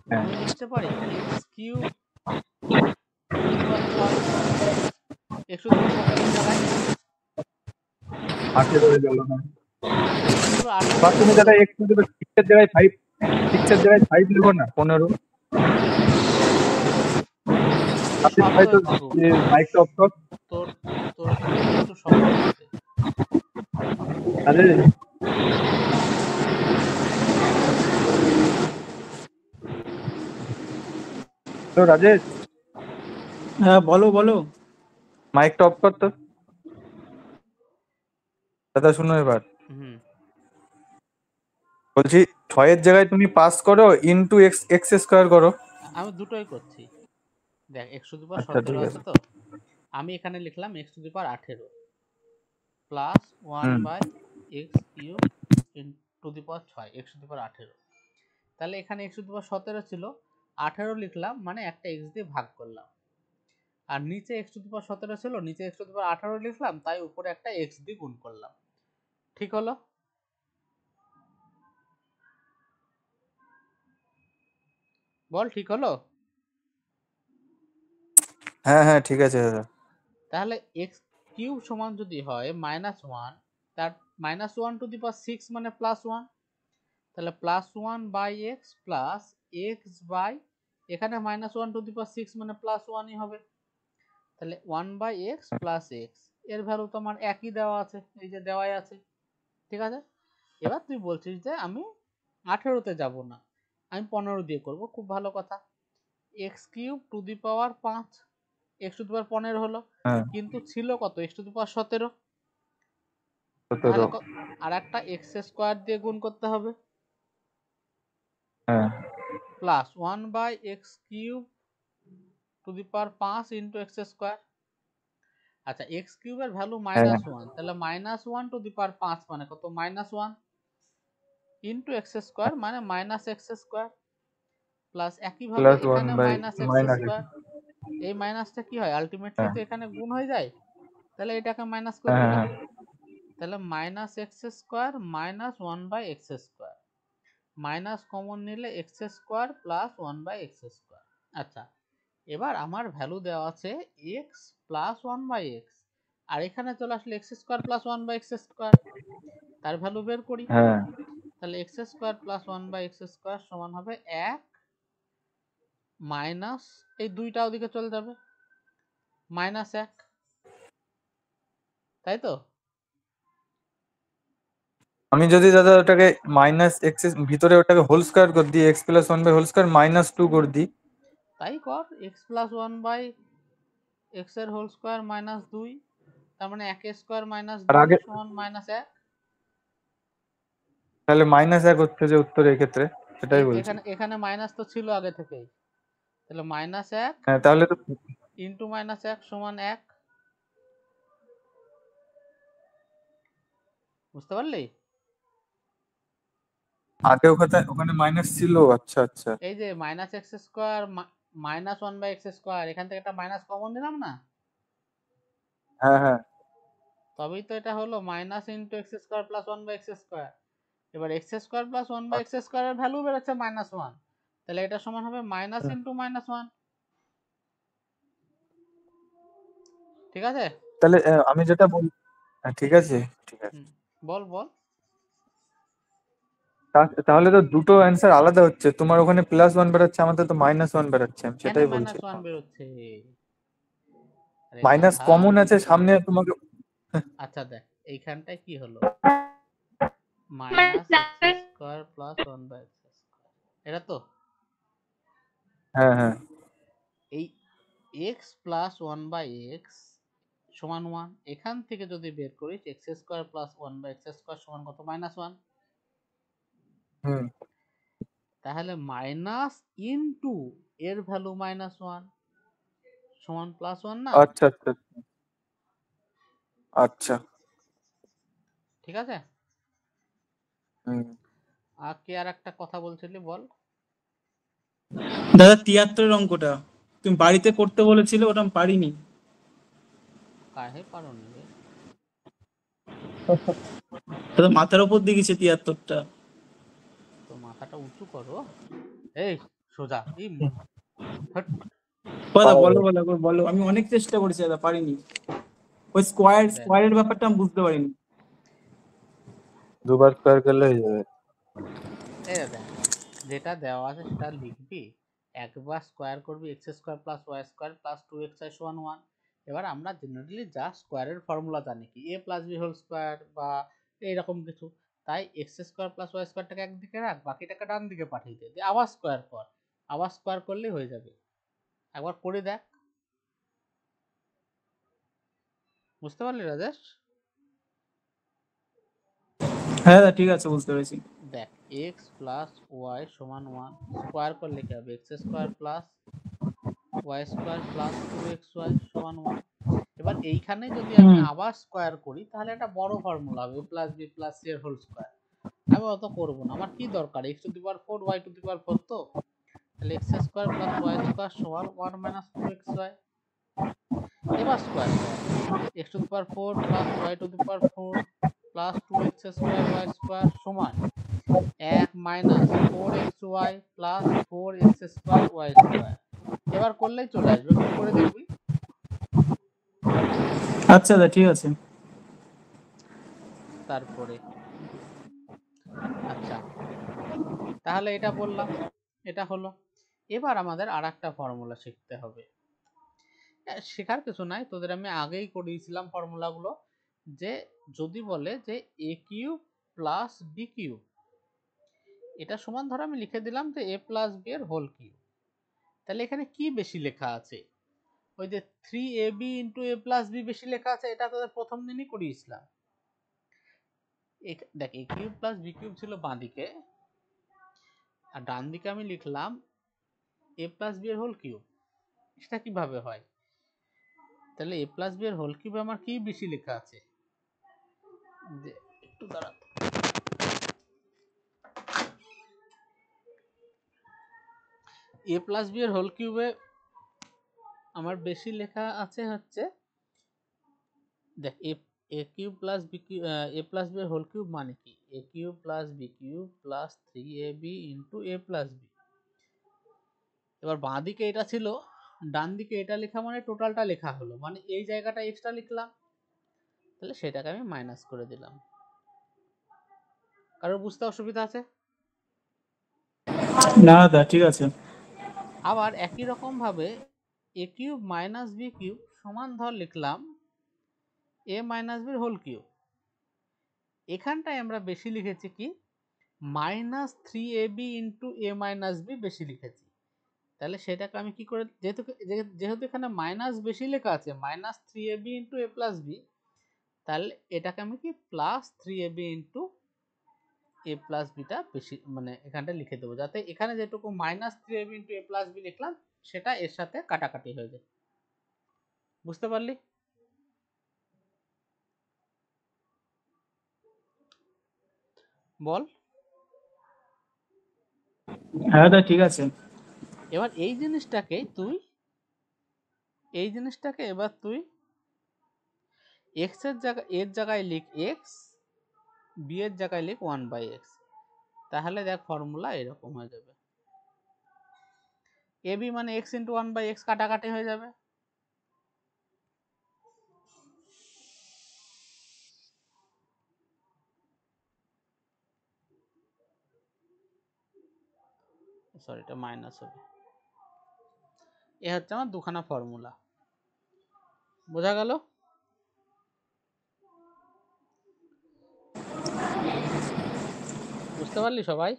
হ্যাঁ, আমি লিখতে পারি x cube to the power 6 x to the power 17 জায়গায় 18 হয়ে গেল না। এক্স টু দি পাওয়ার 18 বা হলে তুমি হলো। দাদা x টু দি পাওয়ার 6 এর জায়গায় 5, 6 এর জায়গায় 5 লিখো না, 15। আশিস ভাই, শব্দ তো একটু, মাইকটা অফ কর। তোর তোর একটু শব্দ হচ্ছে। আরে হ্যালো রাজেশ, হ্যাঁ বলো বলো। মাইকটা অফ কর তো। দাদা শুনো এবার। হুম, বলছি 6 এর জায়গায় তুমি পাস করো ইনটু এক্স স্কোয়ার করো। আমি দুটোই করছি। দেখ, এক্স টু দি পাওয়ার আচ্ছা 17 ঠিক আছে আছে। তো, আমি এখানে লিখলাম x to the power 18 plus 1 হুম, by x cube to the power 6 x to the power 18। তাহলে এখানে এক্স টু দি পাওয়ার 17 ছিল, 18 লিখলাম, মানে একটা এক্স দিয়ে ভাগ করলাম। আর নিচে এক্স টু দি পাওয়ার 17 ছিল, নিচে এক্স টু দি পাওয়ার 18 লিখলাম, তাই উপরে একটা এক্স দিয়ে গুণ করলাম। ঠিক হলো? বল, ঠিক হলো? হ্যাঁ হ্যাঁ ঠিক আছে দাদা। তাহলে এক্স কিউব সমান যদি হয় -1, তার -1 টু দি পাওয়ার 6 মানে +1, তাহলে +1 by x plus x by, এখানে -1 টু দি পাওয়ার 6 মানে +1ই হবে। তাহলে 1 বাই এক্স প্লাস এক্স, এর ভ্যালু তো আমার একই দেওয়া আছে, এই যে দেওয়াই আছে। ঠিক আছে, এবার তুই বলছিস যে আমি 18তে যাব না, আমি 15 দিয়ে করব। খুব ভালো কথা। X cube to the power 5 x to the power 15 হলো, হ্যাঁ, কিন্তু ছিল কত? X to the power 17। 17। তাহলে আর একটা এক্স স্কোয়ার দিয়ে গুণ করতে হবে, হ্যাঁ plus 1 by x cube to the power 5 into x square. আচ্ছা, এক্স কিউবের ভ্যালু হ্যাঁ -1, তাহলে -1 টু দি পাওয়ার 5 মানে কত? -1 ইন্টু এক্স স্কোয়ার মানে -এক্স স্কোয়ার, প্লাস একইভাবে প্লাস 1 এখানে বাই -এক্স মাইনাস। স্কোয়ার। এই মাইনাসটা কি হয়? আলটিমেটলি হ্যাঁ তো এখানে গুণ হয়ে যায়, তাহলে এটাকে মাইনাস করে হ্যাঁ দিলাম। হ্যাঁ তাহলে minus x square minus 1/x², minus common নিলে এক্স স্কোয়ার প্লাস 1/x²। আচ্ছা, এবার আমার ভ্যালু দেওয়া আছে এক্স প্লাস 1/x, আর এখানে চলে আসলে এক্স স্কোয়ার প্লাস 1/x², তার ভ্যালু বের করি। হ্যাঁ, তাহলে এক্স স্কোয়ার প্লাস 1/x² সমান হবে 1 মাইনাস এই দুইটা ওদিকে চলে যাবে -1, তাই তো? আমি যদি দাদা ওটাকে মাইনাস এক্স ভিতরে ওটাকে হোল স্কোয়ার করে দিই, এক্স প্লাস 1/হোল স্কোয়ার -2 করে দিই। তাই কর, এক্স প্লাস 1/x এর হোল স্কোয়ার -2, তার মানে 1 স্কোয়ার আর -2 আগে সমান -1। তাহলে -1 হচ্ছে যে উত্তর এক্ষেত্রে, সেটাই বলছি। এখানে এখানে মাইনাস তো ছিল আগে থেকেই, তাহলে -1 হ্যাঁ, তাহলে তো ইন্টু -1 সমান 1, বুঝতে পারলি? আগে ওখানে মাইনাস ছিল। আচ্ছা আচ্ছা। এই যে -x² -1/x², এখান থেকে একটা মাইনাস কমন দিলাম না, হ্যাঁ হ্যাঁ। তবেই তো এটা হলো minus into x² plus 1/x²। এবার x² প্লাস 1/x² এর ভ্যালু বেরোচ্ছে -1, তাহলে এটা সমান হবে মাইনাস ইন্টু -1, ঠিক আছে? তাহলে আমি যেটা বল, হ্যাঁ, ঠিক আছে ঠিক আছে। বল বল। তাহলে তো দুটো অ্যান্সার আলাদা হচ্ছে, তোমার ওখানে +1 বেরোচ্ছে, আমাদের তো -1 বেরোচ্ছে, আমি কেন সেটাই বলছি। -1 বেরোচ্ছে? আরে মাইনাস গাধা। কমন আছে সামনে তোমাকে। আচ্ছা দেখ, এইখানটায় কি হলো, -x² প্লাস 1/x², এটা তো হ্যাঁ হ্যাঁ। এই x প্লাস 1/x সমান 1, এখান থেকে যদি বের করিস x² প্লাস 1/x² সমান কত? -1। হুম। তাহলে মাইনাস ইনটু এর ভ্যালু -1 সমান +1 না? আচ্ছা আচ্ছা আচ্ছা। ঠিক আছে। হুম। আর কে আর একটা কথা বলছিলি, বল। দাদা 73 অঙ্কটা তুমি বাড়িতে করতে বলেছিলে, ওটা আমি পারিনি। কাহে পারোনি রে? দাদা মাথার উপর দিয়ে গেছে 73টা। তো মাথাটা উঁচু করো। এই সোজা হট। দাদা বলো বলো একবার বলো, আমি অনেক চেষ্টা করেছি দাদা, পারিনি। ওই দেখ স্কোয়ারের ব্যাপারটা আমি বুঝতে পারিনি। দুবার স্কোয়ার করলে হয়ে যাবে। এই দেখ, যেটা দেওয়া আছে সেটা লিখবি, একবার স্কোয়ার করবি x² plus y² plus 2xi সমান 1। এবার আমরা জেনারেলি যা স্কোয়ারের ফর্মুলা জানি কি a plus b whole square বা এইরকম কিছু, তাই x² প্লাস y²টাকে একদিকে রাখ, বাকিটাকে ডান দিকে পাঠিয়ে দে, দিয়ে আবার স্কোয়ার কর, আবার স্কোয়ার করলেই হয়ে যাবে। একবার করে দেখ, বুঝতে পারলি রাজেশ? হ্যাঁ দাদা ঠিক আছে, বুঝতে পেরেছি। দেখ, x প্লাস y সমান 1, স্কোয়ার করলে কি হবে? x² plus y² plus 2xy সমান 1। এবার এইখানে যদি আমি আবার স্কোয়ার করি তাহলে একটা বড় ফর্মুলা হবে a plus b plus c এর হোল স্কোয়ার। আমি অত করব না, আমার কি দরকার, x⁴ y⁴ তো, তাহলে x² প্লাস y² সমান 1 মাইনাস 2xy। এবার স্কোয়ার কর, x⁴ plus y⁴ plus 2x² y² সমান 1 minus 4xy plus 4x² y²। এবার করলেই চলে আসবে, একটু করে দেখবি। আচ্ছা দাদা ঠিক আছে। তারপরে আচ্ছা, তাহলে এটা বললাম, এটা হলো। এবার আমাদের আর একটা ফর্মুলা শিখতে হবে। শেখার কিছু নাই, তোদের আমি আগেই করিয়েছিলাম ফর্মুলাগুলো। যে যদি বলে যে a cube plus B cube, এটা সমান ধরো আমি লিখে দিলাম যে a প্লাস বি এর হোল কিউব, তাহলে এখানে কি বেশি লেখা আছে? ওই যে 3ab into a plus B বেশি লেখা আছে, এটা তোদের প্রথম দিনই করিয়েছিলাম। দেখ, a cube plus B cube ছিল বাঁ দিকে, আর ডান দিকে আমি লিখলাম a প্লাস বি এর হোল কিউব। সেটা কিভাবে হয়? তাহলে a প্লাস বি এর হোল কিউবে আমার কি বেশি লেখা আছে? একটু দাঁড়া, a প্লাস বি এর হোল কিউবে আমার বেশি লেখা আছে হচ্ছে, দেখ a cube plus B cube a plus B whole cube মানে কি? এ cube plus B cube plus 3ab into এ প্লাস বি। এবার বাঁ দিকে এটা ছিল, ডান দিকে এটা লেখা মানে টোটালটা লেখা হলো, মানে এই জায়গাটা এক্সট্রা লিখলাম, তাহলে সেটাকে আমি মাইনাস করে দিলাম। কারোর বুঝতে অসুবিধা আছে? না দাদা ঠিক আছে। আবার একই রকম ভাবে এ কিউব মাইনাস বি কিউব সমান ধর লিখলাম এ মাইনাস বির হোল কিউব। এখানটায় আমরা বেশি লিখেছি কি মাইনাস 3ab ইন্টু এ মাইনাস বি বেশি লিখেছি। তাহলে সেটাকে আমি কি করে, যেহেতু এখানে মাইনাস বেশি লেখা আছে মাইনাস 3ab ইন্টু এ প্লাস বি, তাহলে এটাকে আমি কি প্লাস 3ab ইন্টু এ প্লাস বিটা বেশি মানে এখানটা লিখে দেবো, যাতে এখানে যেটুকু মাইনাস 3ab ইন্টু এ প্লাস বি লিখলাম সেটা এর সাথে কাটাকাটি হয়ে যায়। বুঝতে পারলি? বল। হ্যাঁ দাদা ঠিক আছে। এবার এই জিনিসটাকে এবার তুই এক্স এর জায়গায় লিখ এক্স, বি এর জায়গায় লিখ 1/x, তাহলে দেখ ফর্মুলা এরকম হয়ে যাবে। এ বি মানে এক্স ইন্টু 1/x কাটাকাটি হয়ে যাবে। সরি, এটা মাইনাস হবে। এ হচ্ছে আমার দুখানা ফর্মুলা। বোঝা গেল? বুঝতে পারলি সবাই?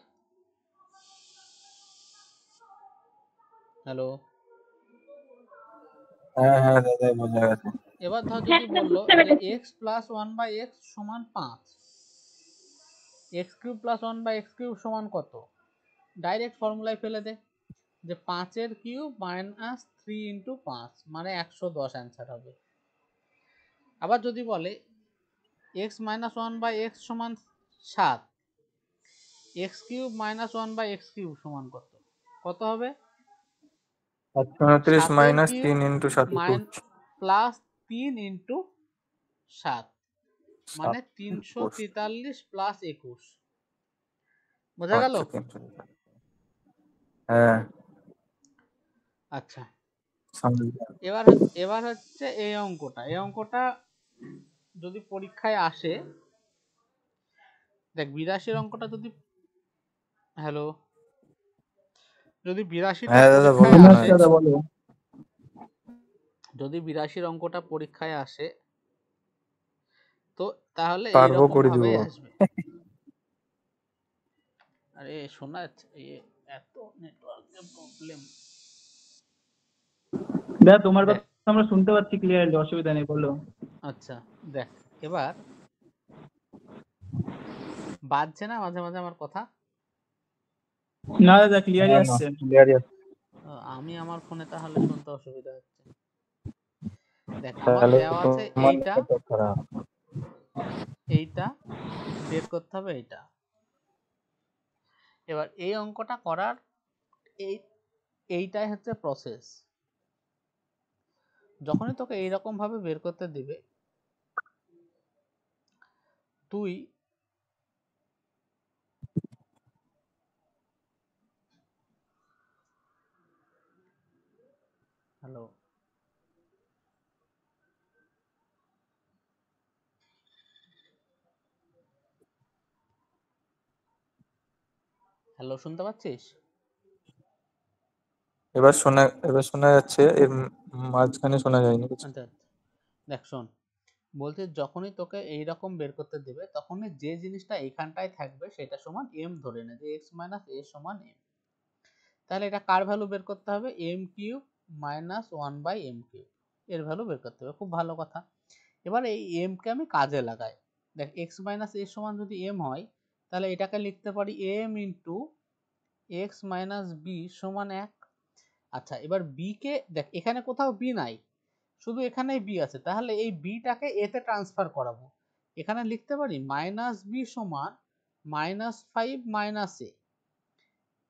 হ্যালো। হ্যাঁ হ্যাঁ দাদা বোঝা গেছে। এবার ধর হ্যাঁ যদি হ্যাঁ, বললো বুঝতে যে পেরেছি। এক্স প্লাস 1/x সমান 5, x cube plus 1/x cube সমান কত, ডাইরেক্ট ফর্মুলায় ফেলে দে যে 5 কিউব মাইনাস 3 ইন্টু 5 মানে 110 অ্যান্সার হবে। আবার যদি বলে এক্স মাইনাস 1/x সমান 7, x cube minus 1/x cube সমান কত, কত হবে? 729 7 minus cube 3 into 27। Plus 3 into 7 মানে 27। 343 প্লাস 21। বোঝা গেল? আচ্ছা 300। হ্যাঁ আচ্ছা, সামনে। এবার হচ্ছে এই অঙ্কটা যদি পরীক্ষায় আসে, দেখ 82 অঙ্কটা যদি, হ্যালো, যদি 82টা হ্যাঁ দাদা বলো পরীক্ষায় শোনা আসে, দাদা যাচ্ছে। বলো। যদি 82 অঙ্কটা পরীক্ষায় আসে তো তাহলে পারবো এইরকম করে দিব। ভাবেই আসবে। আরে শোনা যাচ্ছে, এত নেটওয়ার্কের প্রবলেম। দাদা তোমার দেখ, কথা আমরা শুনতে পাচ্ছি ক্লিয়ারলি, অসুবিধা নেই, বলো। আচ্ছা দেখ, এবার বাজছে না মাঝে মাঝে আমার কথা? না দাদা ক্লিয়ারই না না আসছে। ক্লিয়ারই আছে। আমি আমার ফোনে তাহলে শুনতে অসুবিধা হচ্ছে। দেখ আমার তাহলে দেওয়া আছে তোমার এইটা, নেটওয়ার্ক খারাপ। এইটা বের করতে হবে এইটা। এবার এই অঙ্কটা করার এইটাই হচ্ছে প্রসেস। যখনই তোকে এইরকম ভাবে বের করতে দিবে, তুই হ্যালো হ্যালো শুনতে পাচ্ছিস? এবার শোনা যাচ্ছে, এর মাঝখানে শোনা যায়নি কিছু। আচ্ছা আচ্ছা। দেখ শোন, বলছে যখনই তোকে এইরকম বের করতে দিবে তখনই যে জিনিসটা এইখানটায় থাকবে সেটা সমান এম ধরে নে, যে এক্স মাইনাস এ সমান এম। তাহলে এটা কার ভ্যালু বের করতে হবে? M cube minus 1/m cube, এর ভ্যালু বের করতে হবে। খুব ভালো কথা। এবার এই এম কে আমি কাজে লাগাই। দেখ এক্স মাইনাস এ সমান যদি এম হয় তাহলে এটাকে লিখতে পারি M into x minus B সমান 1। আচ্ছা, এবার বি কে দেখ এখানে কোথাও বি নাই, শুধু এখানেই বি আছে, তাহলে এই বিটাকে এতে ট্রান্সফার করাবো। এখানে লিখতে পারি মাইনাস বি সমান -5 মাইনাস এ।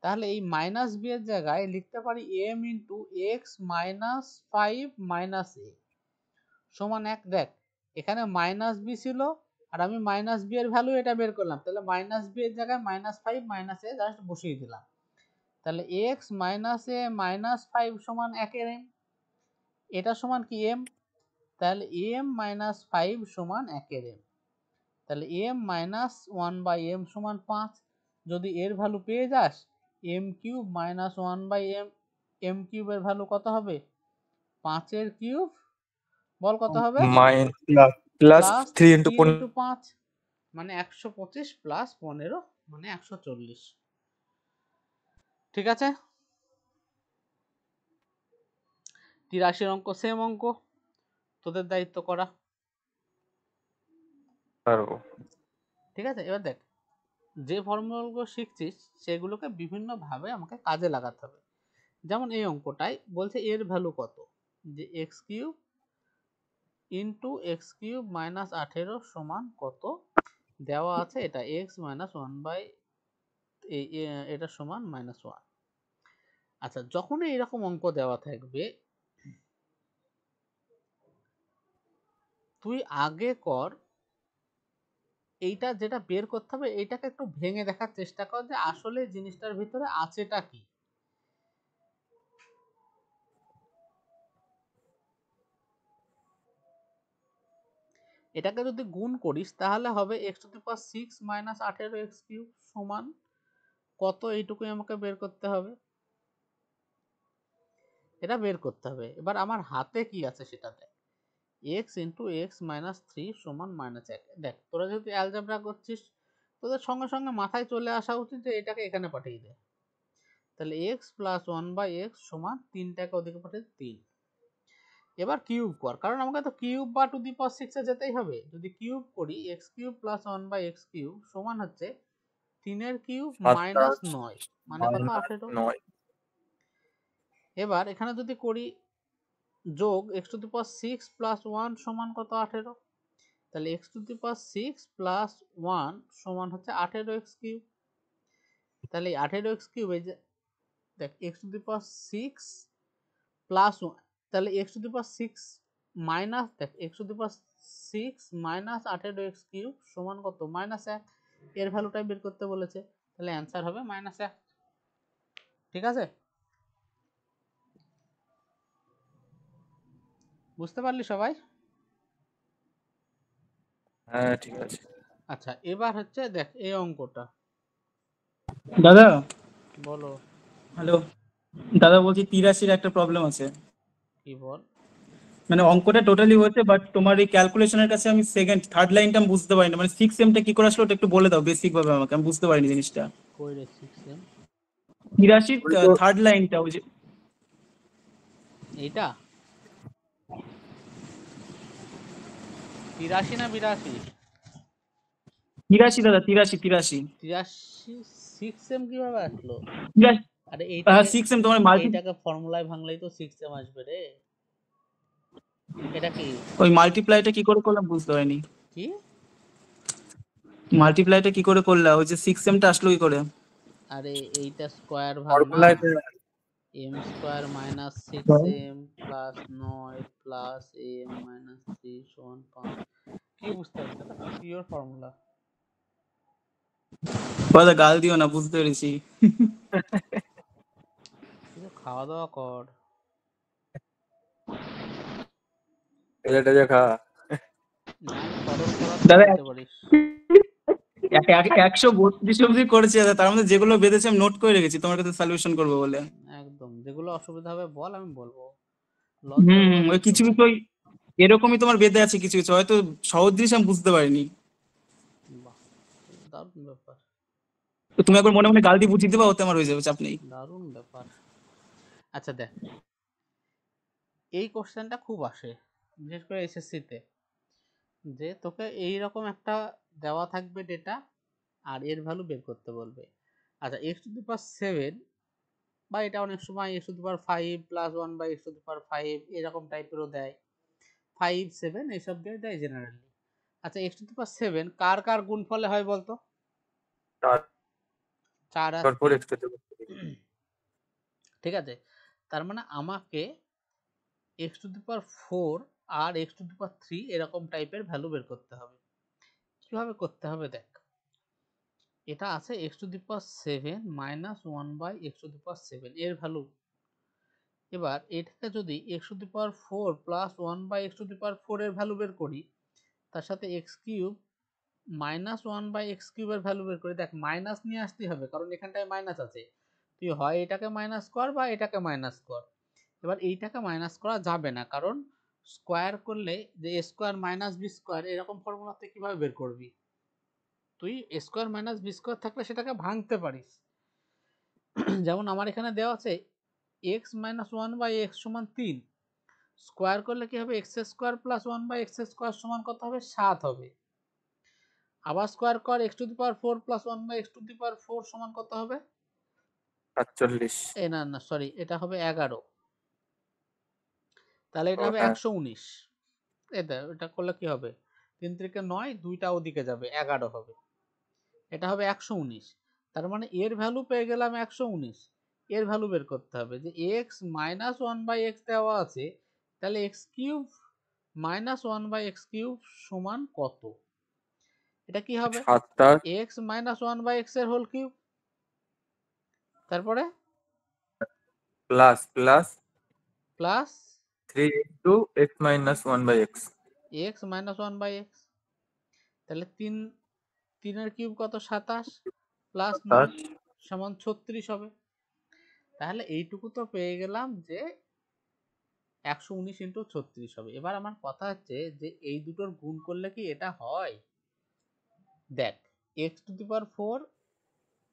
তাহলে এই মাইনাস বি এর জায়গায় লিখতে পারি M into x minus 5 minus a সমান 1। দেখ এখানে মাইনাস বি ছিল আর আমি মাইনাস বি এর ভ্যালু এটা বের করলাম, তাহলে মাইনাস বি এর জায়গায় -5 -a জাস্ট বসিয়ে দিলাম। তাহলে এক্স মাইনাস এ -5 সমান 1 এম, এটা সমান কি এম, তাহলে এম -5 সমান 1 এম, তাহলে এম -1/m সমান 5। যদি এর ভ্যালু পেয়ে যাস, m কিউব -1/m, m কিউবের ভ্যালু কত হবে? 5 এর কিউব, বল কত হবে? প্লাস প্লাস 3 3 × ইন্টু 5 মানে 125 প্লাস 15 মানে 140। ঠিক আছে, 83 অঙ্ক সেম অঙ্ক, তোদের দায়িত্ব করা। পারবো। ঠিক আছে, এবার দেখ যে ফর্মুলাগুলো শিখছিস সেগুলোকে বিভিন্ন ভাবে আমাকে কাজে লাগাতে হবে। যেমন এই অঙ্কটাই বলছে এর ভ্যালু কত, যে x cube into x cube minus 18 সমান কত দেওয়া আছে, এটা এক্স মাইনাস 1/, এটা সমান -1। আচ্ছা, যখনই এরকম অঙ্ক দেওয়া থাকবে তুই আগে কর এইটা, যেটা বের করতে হবে এইটাকে একটু ভেঙে দেখার চেষ্টা কর যে আসলে জিনিসটার ভিতরে আছেটা কি। এটাকে যদি গুণ করিস তাহলে হবে x⁻6 - 18x³ সমান কত, এইটুকুই আমাকে বের করতে হবে। এটা বের করতে হবে। এবার আমার হাতে কি আছে সেটা দেখ, x × x - 3 সমান -1। দেখ তোরা যদি অ্যালজেব্রা করছিস তোদের সঙ্গে সঙ্গে মাথায় চলে আসা উচিত যে এটাকে এখানে পাঠিয়ে দে। তাহলে x + 1/x সমান 3টাকে ওদিকে পাঠিয়ে 3। এবার কিউব কর, কারণ আমাকে তো কিউব বা টু দি পাওয়ার 6 এ যেতেই হবে। যদি কিউব করি x³ + 1/x³ সমান হচ্ছে 3 এর কিউব মাইনাস 9 মানে কত, 18। 9। এবার এখানে যদি করি যোগ x⁻6 + 1 সমান কত, 18। তাহলে x⁻6 + 1 সমান হচ্ছে 18x³। তাহলে 18x³ এই যে দেখ x⁻6 + 1, তাহলে x⁻6 মাইনাস দেখ x⁻6 - 18x³ সমান কত, -1। এর ভ্যালুটাই বের করতে বলেছে, তাহলে অ্যান্সার হবে -1। ঠিক আছে, বুঝতে পারলি সবাই? হ্যাঁ ঠিক আছে। আচ্ছা, এবার হচ্ছে দেখ এই অঙ্কটা। দাদা, বলো। হ্যালো দাদা, বলছি 83-র একটা প্রবলেম আছে। কি বল? মানে অঙ্কটা টোটালি হয়েছে, বাট তোমার এই ক্যালকুলেশনের কাছে আমি থার্ড লাইনটা আমি বুঝতে পারিনি। মানে 6m কি করে আসলো ওটা একটু বলে দাও বেসিক ভাবে আমাকে, আমি বুঝতে পারিনি জিনিসটা। কই রে 6m? 83 ওই তো থার্ড লাইনটা, ওই যে এইটা 83 না 82? 83 দাদা, 83। 83 6m কিভাবে আসলো? 83, আরে হ্যাঁ এইটাকে 6m তোমার মাল্টি, এইটাকে ফর্মুলায় ভাঙলেই তো 6m আসবে রে। এটা কি ওই মাল্টিপ্লাইটা কি করে করলাম বুঝতে পারিনি। কি মাল্টিপ্লাইটা কি করে করলাম, ওই যে 6mটা আসলো কি করে? আরে এইটা স্কয়ার ভাগ না, ফর্মুলায় m² - 6m plus 9 plus am - 3 সমান 5। কি বুঝতে পারছিস? এটা পিওর ফর্মুলা। দাদা গাল দিও না, বুঝতে পেরেছি। কিছু খাওয়া দাওয়া কর। এটা যা খা। না, আমি তরল পদার্থ দাদা খেতে পারিস। 132 অব্দি করেছি দাদা, তার মধ্যে যেগুলো বেঁধেছে আমি নোট করে রেখেছি তোমার কাছে সলিউশন করবো বলে। একদম, যেগুলো অসুবিধা হবে বল, আমি বলবো। লজ্জা পাওয়ার ওই কিছু কিছু নেই। কিছু ওই এরকমই তোমার বেঁধে আছে, কিছু কিছু হয়তো সহজ জিনিস আমি বুঝতে পারিনি। বাহ, দারুণ ব্যাপার, তো তুমি একবার মনে মনে গাল দিয়ে বুঝিয়ে দেবা, ওতে আমার হয়ে যাবে, চাপ নেই। দারুণ ব্যাপার। আচ্ছা দেখ, এই কোশ্চেনটা খুব আসে বিশেষ করে এসএসসি তে, যে তোকে এইরকম একটা দেওয়া থাকবে ডেটা আর এর ভ্যালু বের করতে বলবে। আচ্ছা, x⁻7 বা এটা অনেক সময় x�5 + 1/x�5 এরকম টাইপেরও দেয়, 5 7 এইসব দিয়ে দেয় জেনারেলি। আচ্ছা, x⁻7 কার কার গুণফলে হয় বলতো? 4 আর 4 3। x²। ঠিক আছে, তার মানে আমাকে x⁻4 R x to the power 3 এরকম টাইপের ভ্যালু বের করতে হবে। কিভাবে করতে হবে দেখ, এটা আছে x to the power 7 minus 1 by x to the power 7 এর ভ্যালু। এবার এটাকে যদি x to the power 4 plus 1 by x to the power 4 এর ভ্যালু বের করি, তার সাথে x cube minus 1 by x কিউবের ভ্যালু বের করি, দেখ মাইনাস নিয়ে আসতেই হবে কারণ এখানটায় মাইনাস আছে। তুই হয় এটাকে মাইনাস কর বা এটাকে মাইনাস কর। এবার এইটাকে মাইনাস করা যাবে না কারণ স্কোয়ার করলে যে A square minus B square এরকম ফর্মুলাতে কিভাবে বের করবি? তুই এ স্কোয়ার মাইনাস বি স্কোয়ার থাকলে সেটাকে ভাঙতে পারিস। যেমন আমার এখানে দেওয়া আছে এক্স মাইনাস 1 বাই এক্স সমান 3, স্কোয়ার করলে কি হবে? X square plus 1 by x square সমান কত হবে? 7 হবে। আবার স্কোয়ার কর x to the power 4 plus 1 by x to the power 4 সমান কত হবে? 48। না না সরি, এটা হবে 11। তাহলে এটা হবে হ্যাঁ 119। এটা করলে কি হবে? 3 3 9, দুইটা ওদিকে যাবে, 11 হবে। এটা হবে 119। তার মানে এর ভ্যালু পেয়ে গেলাম 119। এর ভ্যালু বের করতে হবে যে এক্স মাইনাস 1 বাই এক্স দেওয়া আছে, তাহলে x cube minus 1 by x cube সমান কত? এটা কি হবে? 7 এক্স মাইনাস 1 বাই এক্স এর হোল কিউব, তারপরে plus plus plus 3 into x minus 1 by x. X minus 1 by x, তাহলে 3 এর কিউব কত? 27 প্লাস 9 সমান 36 হবে। তাহলে এইটুকু তো পেয়ে গেলাম যে 119 ইন্টু 36 হবে। এবার আমার কথা হচ্ছে যে এই দুটোর গুণ করলে কি এটা হয়? দেখ এক্স টু দি পাওয়ার 4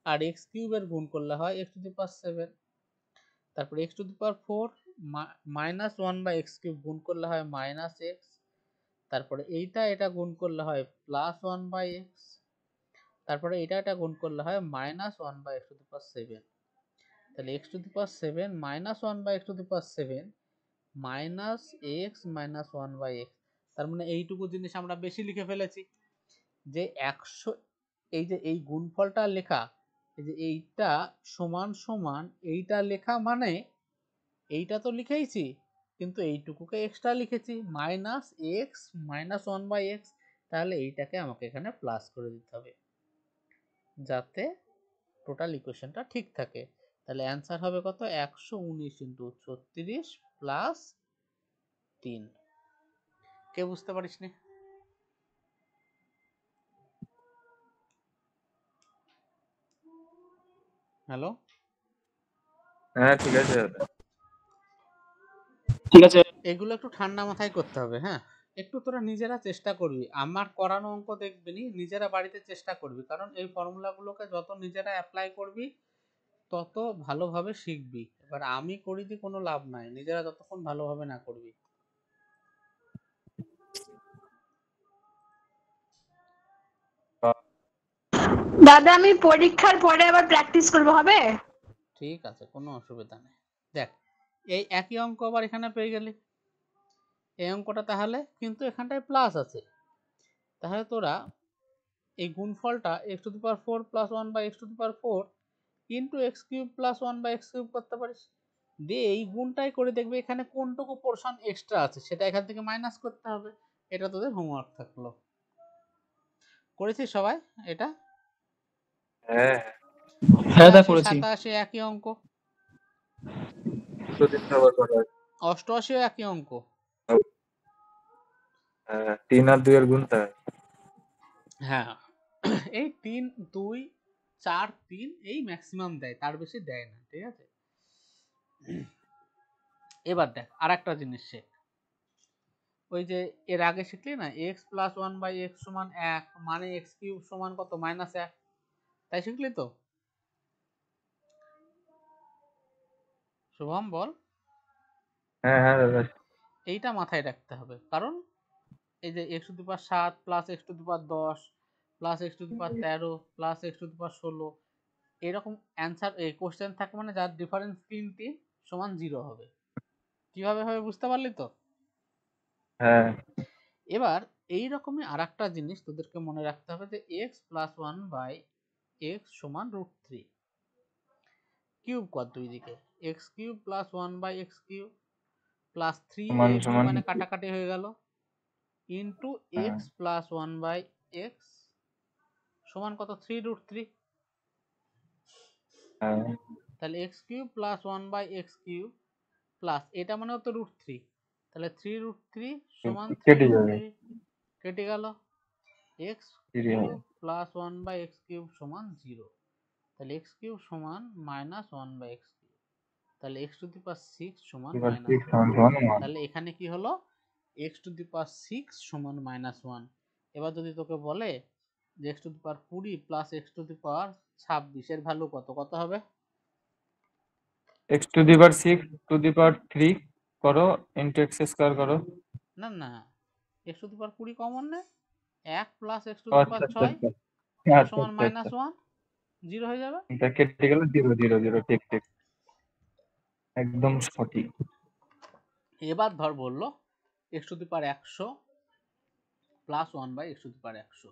আর এক্স কিউবের গুণ করলে হয় এক্স টু দি পাওয়ার 7, তারপর x to the power 4 minus 1 by x cube গুণ করলে হয় মাইনাস এক্স, তারপরে এটা গুণ করলে হয় প্লাস 1 বাই এক্স, তারপরে এটা গুণ করলে হয় minus 1 by x to the power 7। তাহলে x to the power 7 minus 1 by x to the power 7 minus x minus 1 by x. তার মানে এইটুকু জিনিস আমরা বেশি লিখে ফেলেছি যে 100, এই যে এই গুণফলটা লেখা, এই যে এইটা সমান সমান এইটা লেখা মানে এইটা তো লিখেইছি কিন্তু এইটুকুকে এক্সট্রা লিখেছি minus x minus 1 by x. তাহলে এইটাকে আমাকে এখানে প্লাস করে দিতে হবে যাতে টোটাল ইকুয়েশনটা ঠিক থাকে। তাহলে অ্যান্সার হবে কত? 119 ইন্টু 36 প্লাস 3। কে বুঝতে পারিস নি? হ্যালো, হ্যাঁ ঠিক আছে দাদা। ঠিক আছে। এগুলো একটু ঠান্ডা মাথায় করতে হবে। হ্যাঁ, একটু তোরা নিজেরা চেষ্টা করবি, আমার করানো অঙ্ক দেখবি নি, নিজেরা বাড়িতে চেষ্টা করবি, কারণ এই ফর্মুলাগুলোকে যত নিজেরা অ্যাপ্লাই করবি তত ভালোভাবে শিখবি। এবার আমি করি দি কোনো লাভ নাই, নিজেরা যতক্ষণ ভালোভাবে না করবি। দাদা আমি পরীক্ষার পরে আবার প্র্যাকটিস করব, হবে? ঠিক আছে, কোনো অসুবিধা নেই। দেখ এই একই অঙ্ক আবার এখানে পেয়ে গেলি, এই অঙ্কটা তাহলে কিন্তু এখানটায় প্লাস আছে, তাহলে তোরা এই গুণফলটা x to the power 4 plus 1 by x to the power 4 into x cube plus 1 by x cube করতে পারিস। দিয়ে এই গুণটাই করে দেখবে এখানে কোনটুকু পোর্শন এক্সট্রা আছে সেটা এখান থেকে মাইনাস করতে হবে। এটা তোদের হোমওয়ার্ক থাকলো। করেছিস সবাই এটা? হ্যাঁ হ্যাঁ দা 83 করেছি। 87 একই অঙ্ক, দুদিন আবার করা হয়। 88 একই অঙ্ক। হ্যাঁ 3 আর 2 এর গুণটা হয়। হ্যাঁ, এই 3 2 4 3 এই ম্যাক্সিমাম দেয়, তার বেশি দেয় না। ঠিক আছে, এবার দেখ আর একটা জিনিস শেখ। ওই যে এর আগে শিখলি না এক্স প্লাস 1 বাই এক্স সমান 1 মানে এক্স কিউব সমান কত? মাইনাস 1, তাই শিখলি তো? শুভম বল। হ্যাঁ হ্যাঁ দাদা। এইটা মাথায় রাখতে হবে কারণ এই যে x to the power 7 plus x to the power 10 plus x to the power 13 plus x to the power 16 এরকম অ্যান্সার এই কোশ্চেন থাকে মানে যার ডিফারেন্স 3 সমান 0 হবে। কিভাবে হবে বুঝতে পারলি তো? হ্যাঁ এবার এই রকমই আর একটা জিনিস তোদেরকে মনে রাখতে হবে যে এক্স প্লাস 1 বাই এক্স সমান √3, কিউব কর দুই দিকে, x cube plus 1 by x cube plus three সমান এ বি সমান মানে কাটাকাটি হয়ে গেল ইন্টু হ্যাঁ, x plus one by x সমান কত 3√3। হ্যাঁ, তাহলে x cube plus one by x cube plus এটা মানে হতো √3, তাহলে 3√3 সমান কেটে যাবে 3√3 কেটে গেল এক্স কেটে যাবে। Cube plus one by x cube সমান 0, তাহলে এক্স কিউব সমান minus one by x cube, তাহলে এক্স টু দি পাওয়ার 6 সমান এবার মাইনাস 6 ওয়ান। সমান সমান 1। তাহলে এখানে কি হলো এক্স টু দি পাওয়ার 6 সমান -1। এবার যদি তোকে বলে যে x to the power 20 plus x to the power 26 এর ভ্যালু কত, কত হবে? x to the power 6 to the power 3 করো ইনটু x স্কয়ার করো। না না, x to the power 20 common নেই, 1 প্লাস এক্স টু ও দি আচ্ছা পাওয়ার আচ্ছা 6 আচ্ছা আচ্ছা সমান আচ্ছা। -1, 0 হয়ে যাবে। এটা কেটে গেল 0 0 0, ঠিক ঠিক একদম সঠিক। এবার ধর বললো x to the power 100 plus 1 by x to the power 100।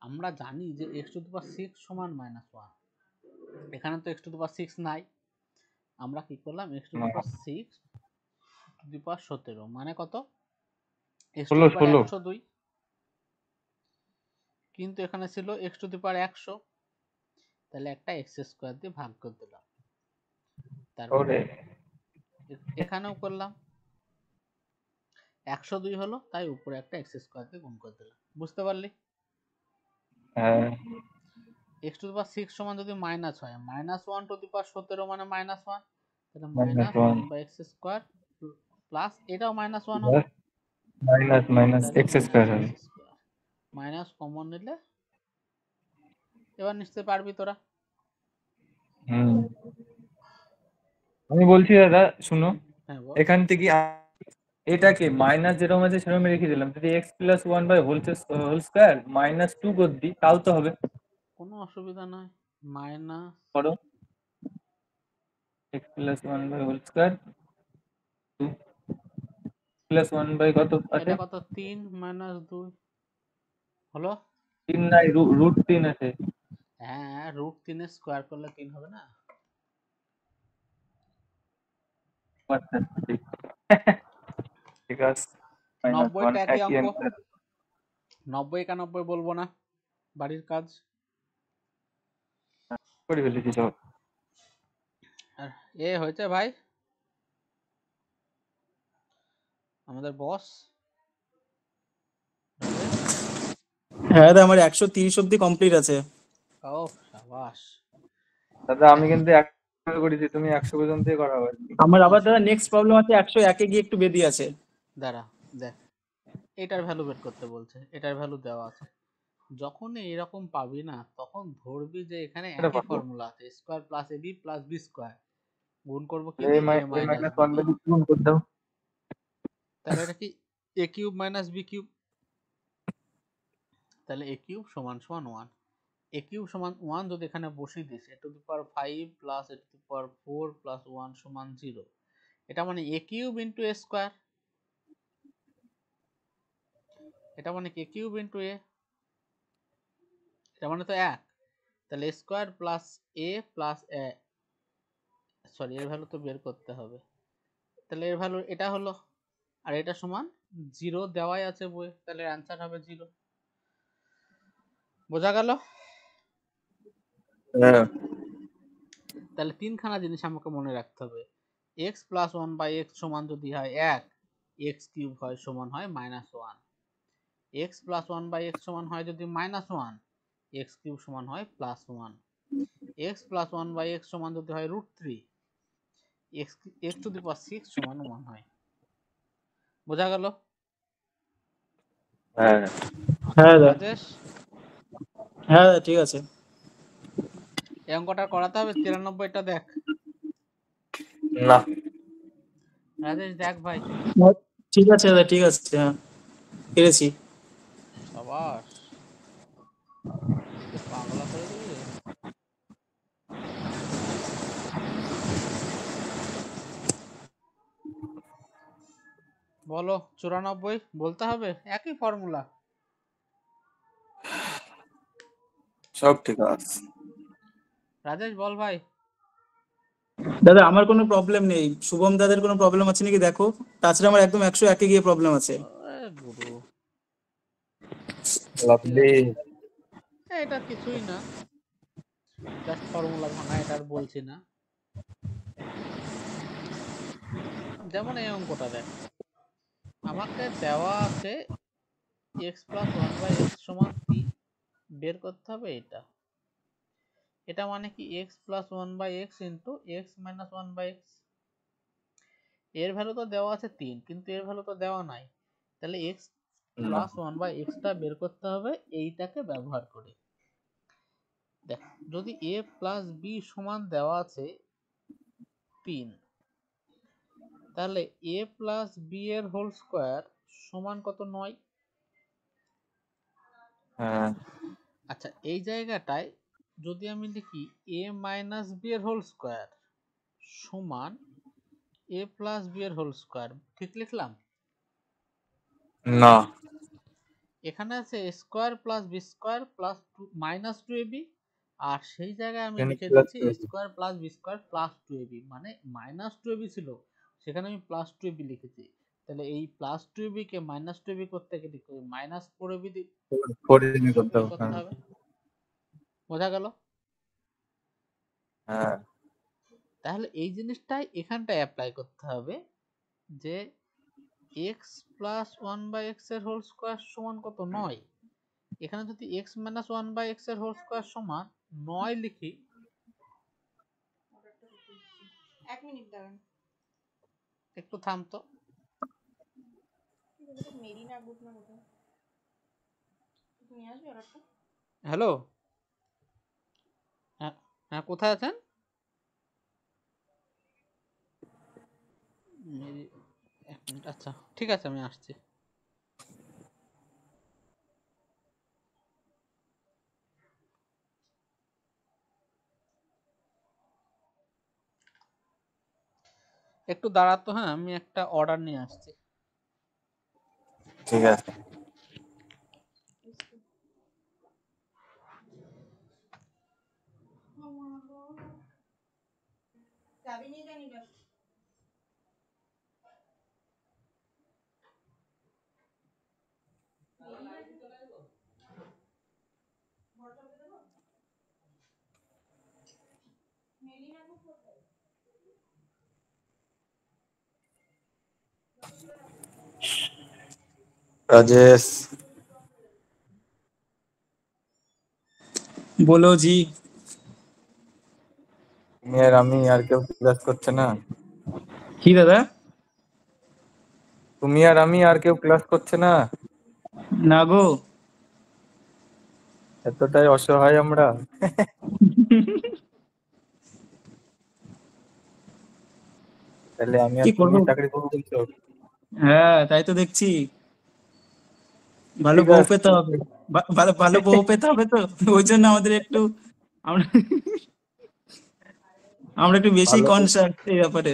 আমরা জানি যে এক্স টু দি পাওয়ার 6 সমান -1, এখানে তো এক্স টু দি পাওয়ার 6 নাই, আমরা কি করলাম x to the power 6 to the power 17 মানে কত, এক্স টু 16 দি পাওয়ার 16 102, কিন্তু এখানে ছিল এক্স টু দি পাওয়ার 100, তাহলে একটা এক্স স্কোয়ার দিয়ে ভাগ করে দিলাম, তারপর ওরে এখানেও করলাম 102 হলো, তাই উপরে একটা এক্স স্কোয়ার দিয়ে গুণ করে দিলাম। বুঝতে পারলি? হ্যাঁ এক্স টু দি পাওয়ার 6 সমান যদি মাইনাস হয়, -1 টু দি পাওয়ার 17 মানে -1, তাহলে -1 -1 বাই এক্স স্কোয়ার প্লাস এটাও -1 হবে, মাইনাস মাইনাস তাহলে x স্কয়ার মাইনাস হবে। এক্স স্কোয়ার, মাইনাস কমন নিলে এবার নিশ্চয়ই পারবি তোরা। হুম, আমি বলছি দাদা শুনো, হ্যাঁ বল। এখান থেকে এটাকে মাইনাস যেরকম আছে সেরকম রেখে দিলাম, যদি x plus 1 by whole square -2 করে দিই তাও তো হবে। কোনো অসুবিধা নয়, মাইনাস করো x plus 1 by whole square 2 plus 1 by কত আছে, এটা কত 3 -2 হলো। 3 নাই রুট 3 আছে। হ্যাঁ √3 স্কোয়ার করলে 3 হবে না? আচ্ছা ঠিক ঠিক আছে, -1 90টা একই একই অঙ্ক, অ্যান্সার 90 91 বলবো না, বাড়ির কাজ। করে ফেলেছি সব। আর হয়েছে ভাই আমাদের বস হ্যাঁ দাদা আমার 130 অব্দি কমপ্লিট আছে। ও সাবাস। দাদা আমি কিন্তু 100 করেছি, তুমি 100 পর্যন্ত করা হবে। আমার আবার দাদা নেক্সট প্রবলেম আছে 101 এ গিয়ে একটু বেদি আছে। দাঁড়া দেখ, এটার ভ্যালু বের করতে বলছে, এটার ভ্যালু দেওয়া আছে, যখন এরকম পাবি না তখন ধরবি যে এখানে এটা একই কত? ফর্মুলা আছে, square plus A B plus B square গুণ করবো কি a দিয়ে, A a minus minus B 1 by দিয়ে। গুণ করে দাও। তাহলে এটা কি এ কিউব মাইনাস বি কিউব, তাহলে এ কিউব সমান সমান 1, এ কিউব সমান 1 যদি এখানে বসিয়ে this, A two the power 5 plus A two the power 4 plus 1 সমান 0, এটা মানে এ কিউব ইন্টু এ স্কোয়ার, এটা মানে কি কিউব ইন্টু এ, এটা মানে তো 1, তাহলে স্কোয়ার প্লাস এ প্লাস এ, সরি এর ভ্যালু তো বের করতে হবে, তাহলে এর ভ্যালু এটা হলো, আর এটা সমান 0 দেওয়াই আছে বইয়ে, তাহলে অ্যান্সার হবে 0। বোঝা গেল? হ্যাঁ তাহলে তিনখানা জিনিস আমাকে মনে রাখতে হবে, এক্স প্লাস 1 বাই এক্স সমান যদি হয় 1, এক্স কিউব হয় সমান হয় -1, এক্স প্লাস 1 বাই এক্স সমান হয় যদি -1, এক্স কিউব সমান হয় +1, এক্স প্লাস 1 বাই এক্স সমান যদি হয় √3, এক্স টু দি পাওয়ার 6 সমান 1 হয়। বোঝা গেল? হ্যাঁ হ্যাঁ দাদা, রাজেশ হ্যাঁ দাদা ঠিক আছে। এই অঙ্কটা করাতে হবে, 93টা দেখ। না রাজেশ দেখ ভাই। ঠিক আছে দাদা ঠিক আছে, হ্যাঁ পেরেছি। সাবাস, একে পাগলা করে দিবি রে। বলো 94 বলতে হবে, একই ফর্মুলা। সব ঠিক আছে। রাজেশ বল ভাই। দাদা আমার কোনো প্রবলেম নেই, শুভম দাদের কোনো প্রবলেম আছে নাকি দেখো, তাছাড়া আমার একদম 101 গিয়ে প্রবলেম আছে। গুরু লাভলি। এটা কিছুই না, জাস্ট ফর্মুলা ভাঙা, এটা আর বলছি না। যেমন এই অঙ্কটা দেখ, আমাকে দেওয়া আছে x plus one by x সমান 3, বের করতে হবে এটা। এটা মানে কি x plus one by x into x minus one by x. এর ভ্যালু তো দেওয়া আছে 3, কিন্তু এর ভ্যালু তো দেওয়া নাই, তাহলে এক্স প্লাস ওয়ান বাই এক্সটা বের করতে হবে এইটাকে ব্যবহার করে। দেখ, যদি এ প্লাস বি সমান দেওয়া আছে 3, তাহলে এ প্লাস বি এর হোল স্কোয়ার সমান কত? 9। হ্যাঁ আচ্ছা, এই জায়গাটায় যদি আমি লিখি এ মাইনাস বি এর হোল স্কোয়ার সমান এ প্লাস বি এর হোল স্কোয়ার, ঠিক লিখলাম? না, এখানে আছে a square plus B square plus minus 2ab, আর সেই জায়গায় আমি এখানে লিখে প্লাস দিচ্ছি a square plus B square plus 2ab, মানে মাইনাস 2ab ছিল, সেখানে আমি প্লাস 2ab লিখেছি। তাহলে এই প্লাস 2ab কে মাইনাস 2ab করতে গেলে মাইনাস 4ab ফোর দিনে করতে বের হবে। করতে হবে। বোঝা গেল? হ্যাঁ তাহলে এই জিনিসটাই এখানটায় অ্যাপ্লাই করতে হবে যে x plus one by x এর হোল স্কোয়ার সমান কত? 9। এখানে যদি x minus one by x এর হোল স্কোয়ার সমান 9 লিখি, এক মিনিট দাঁড়ান, একটু থাম তো। মেরিনা গ্রুপ না কোথায় তুমি আসবে অর্ডারটা? হ্যালো, হ্যাঁ হ্যাঁ, কোথায় আছেন? এক মিনিট, আচ্ছা ঠিক আছে, আমি আসছি। একটু দাঁড়াতো, হ্যাঁ আমি একটা অর্ডার নিয়ে আসছি। ঠিক আছে। চাবি নিয়ে জানি না। রাজেশ, বলো জি। তুমি আর আমি আর কেউ ক্লাস করছে না? কি দাদা? তুমি আর আমি আর কেউ ক্লাস করছে না? না গো। এতটাই অসহায় আমরা। তাহলে আমি আর কি তুমি করবো? চাকরি করবো বলছো? হ্যাঁ তাই তো দেখছি, ভালো ঠিক বউ আছে। পেতে হবে, ভালো ভালো বউ পেতে হবে, তো ওই জন্য আমাদের একটু, আমরা আমরা একটু বেশি ভালো কনসাস এই ব্যাপারে।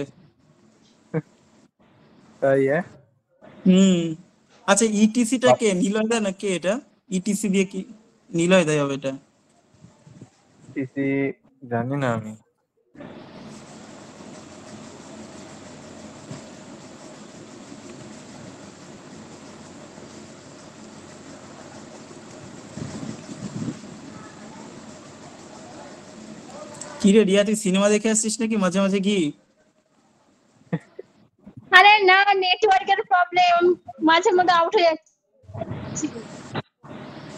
তাই? হ্যাঁ, হুম। আচ্ছা ইটিসিটা কে, নিলয় দা না কে এটা? ইটিসি দিয়ে কি নিলয় দেয় হবে এটা? টিসি জানি না আমি। কি রে রিয়া, তুই সিনেমা দেখে আসছিস নাকি মাঝে মাঝে কি? আরে না, নেটওয়ার্কের প্রবলেম, মাঝে মধ্যে আউট হয়ে যাচ্ছে।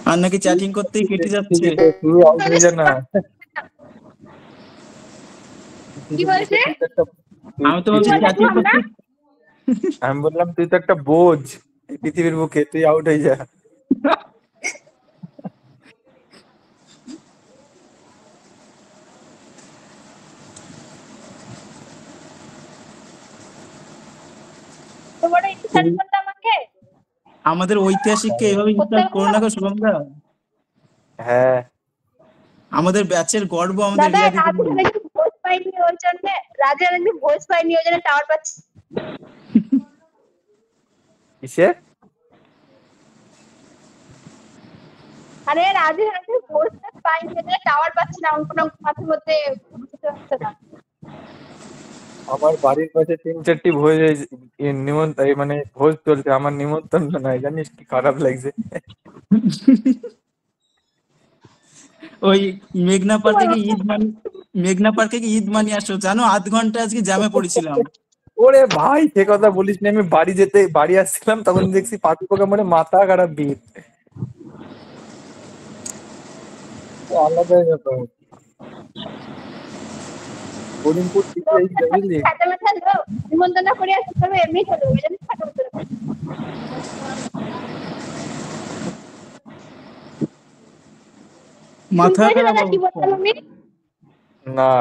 আর নাকি চ্যাটিং করতেই কেটে যাচ্ছে? তুই আউট হয়ে যা না। কি বলছে? আমি তো ভাবছি চ্যাটিং করতে। আমি বললাম তুই তো একটা বোঝ এই পৃথিবীর বুকে, তুই আউট হয়ে যা। তোমার ইনসার্ট করতে আমাকে? আমাদের ঐতিহাসিককে এভাবে ইনসাল্ট করো না গো শুভম দা। হ্যাঁ আমাদের ব্যাচের গর্ব আমাদের দাদা রিয়া দিদি। রাজের নাকি ভোজ পাইনি ওই জন্য, রাজের নাকি ভোজ পাইনি ওই জন্য টাওয়ার পাচ্ছে। কিসের? আরে রাজের নাকি ভোজ পাইনি ওই জন্য টাওয়ার পাচ্ছে না, কোনো মাঝে মধ্যে বুঝতে পারছে না। আমার বাড়ির পাশে 3-4টি ভোজ মানে ভোজ চলছে, আমার নিমন্ত্রণ নাই, জানিস কি খারাপ লাগছে। ওই মেঘনা পার্কে কি মেঘনা পার্কে কি ঈদ মানি আসো জানো, 8 ঘন্টা আজকে জ্যামে পড়েছিলাম। ওরে ভাই, সে কথা বলিস না, আমি বাড়ি আসছিলাম, তখন দেখছি পাখি পোকা মানে মাথা খারাপ ভিড়। তো আলাদাই ব্যাপার। করিমপুর থেকে এই বুঝলি। সাদা মাথা লোক নিমন্ত্রণ করে আসতে হবে, এমনি চলে ওই জন্য সাদা মাথা লোক। মাথা শুনতে খারাপ দাদা কি অবস্থা। বলতাম আমি? না,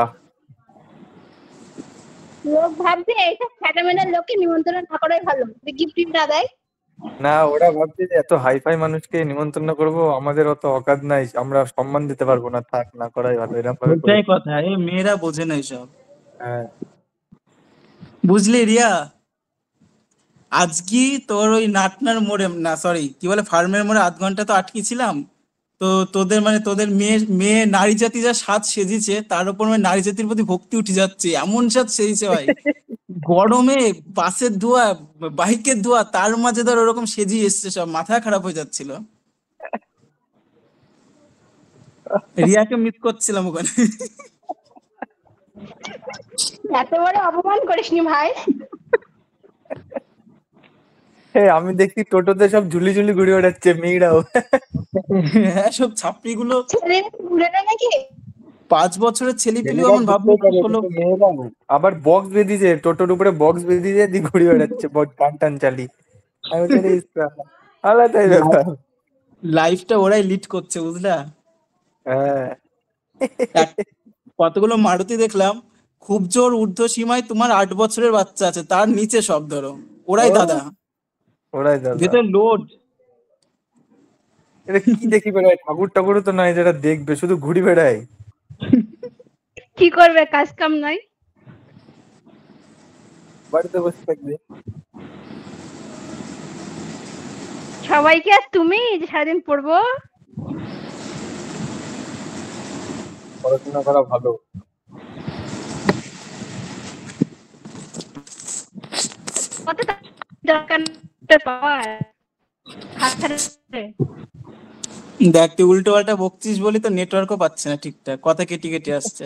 লোক ভাবছে এইসব সাদা মাথা লোককে নিমন্ত্রণ না করাই ভালো, গিফট টিফট না দেয়। না, ওরা ভাবছে যে এত হাইফাই মানুষকে নিমন্ত্রণ করব, আমাদের অত অকাত নাই, আমরা সম্মান দিতে পারবো না, থাক না করাই ভালো, এরকম ভাবে করে। ওইটাই কথা, এই মেয়েরা বোঝে না এসব, হ্যাঁ, বুঝলি রিয়া। আজকে তোর ওই নাটনার মোড়ে, না সরি কি বলে, ফার্মের মোড়ে 8 ঘন্টা তো আটকে ছিলাম। তো তোদের মেয়ে মেয়ে নারী জাতি যা সাজ সেজেছে, তার উপর মানে নারী জাতির প্রতি ভক্তি উঠে যাচ্ছে, এমন সাজ সেজেছে ভাই। গরমে বাসের ধোয়া, বাইকের ধোয়া, তার মাঝে ধর ওরকম সেজিয়ে এসছে, সব মাথা খারাপ হয়ে যাচ্ছিল। রিয়াকে মিস করছিলাম ওখানে। এত বড় অপমান করিসনি ভাই। আমি দেখছি টোটোতে সব ঝুলি ঝুলি ঘুরে বেড়াচ্ছে মেয়েরাও। হ্যাঁ, সব ছাপড়ি গুলো, ছেলে ঘুরে না নাকি? 5 বছরের ছেলেপিলেও ছেলেরা এমন ভাবলো ঘুরতেই পারে, হলো। কিন্তু মেয়েরা না। আবার বক্স বেঁধেছে, টোটোর উপরে বক্স বেঁধেছে, দিয়ে ঘুরে বেড়াচ্ছে গান টান চালিয়ে। আমি বলছি, আরে ইসরা, আলাদাই ব্যাপার। লাইফটা ওরাই লিড করছে বুঝলা। হ্যাঁ, এক কতগুলো মারুতি দেখলাম, খুব জোর ঊর্ধ্ব সীমায় তোমার 8 বছরের বাচ্চা আছে, তার নিচে সব ধরো, ওরাই ও, দাদা, ওরাই দাদা। ভেতর লোড। এটা কি দেখি বেড়ায়, ঠাকুর ঠাকুরও তো নয় যেটা দেখবে, শুধু ঘুরি বেড়ায়। কি করবে, কাজ কাম নাই। বাড়িতে বসে থাকবে। সবাইকে আর তুমি যে সারাদিন পড়বো। পড়াশোনা করা ভালো। কত দরকার পাওয়ার হাত ছাড়ে। দেখ তুই উল্টো পাল্টা বকছিস বলি তো নেটওয়ার্কও পাচ্ছে না ঠিকঠাক, কথা কেটে কেটে আসছে।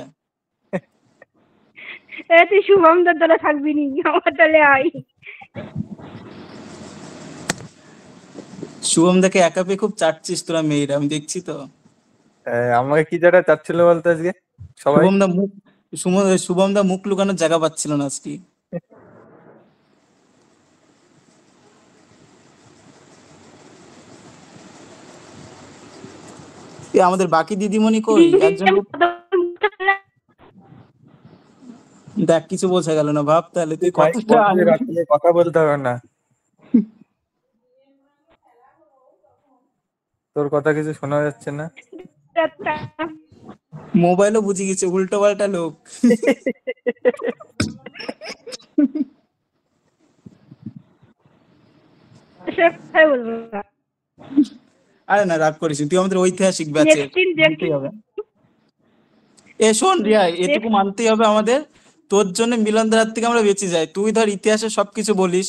তুই শুভম দার দলে থাকবি নি, আমার দলে আই। শুভম দেখে একা পেয়ে খুব চাটছিস তোরা মেয়েরা, আমি দেখছি তো। আমাকে কি যারা চাচ্ছিল বলতো আজকে সবাই। শুভম দা মুখ শুভম দা মুখ লুকানোর জায়গা পাচ্ছিল না আজকে। এ আমাদের বাকি দিদিমণি কই, একজন দেখ কিছু বোঝা গেল না, ভাব তাহলে তুই মাইক কতটা বন্ধ করে রাখলে কথা বলতে হবে না, তোর কথা কিছু শোনা যাচ্ছে না। মোবাইলও বুঝে গেছে উল্টো পাল্টা লোক। আরে না রাগ করিস, তুই আমাদের ঐতিহাসিক ব্যাচের, মানতেই হবে। এ শোন রিয়া, এটুকু মানতেই হবে আমাদের, তোর জন্য মিলনদার হাত থেকে আমরা বেঁচে যাই। তুই ধর ইতিহাসের সবকিছু বলিস,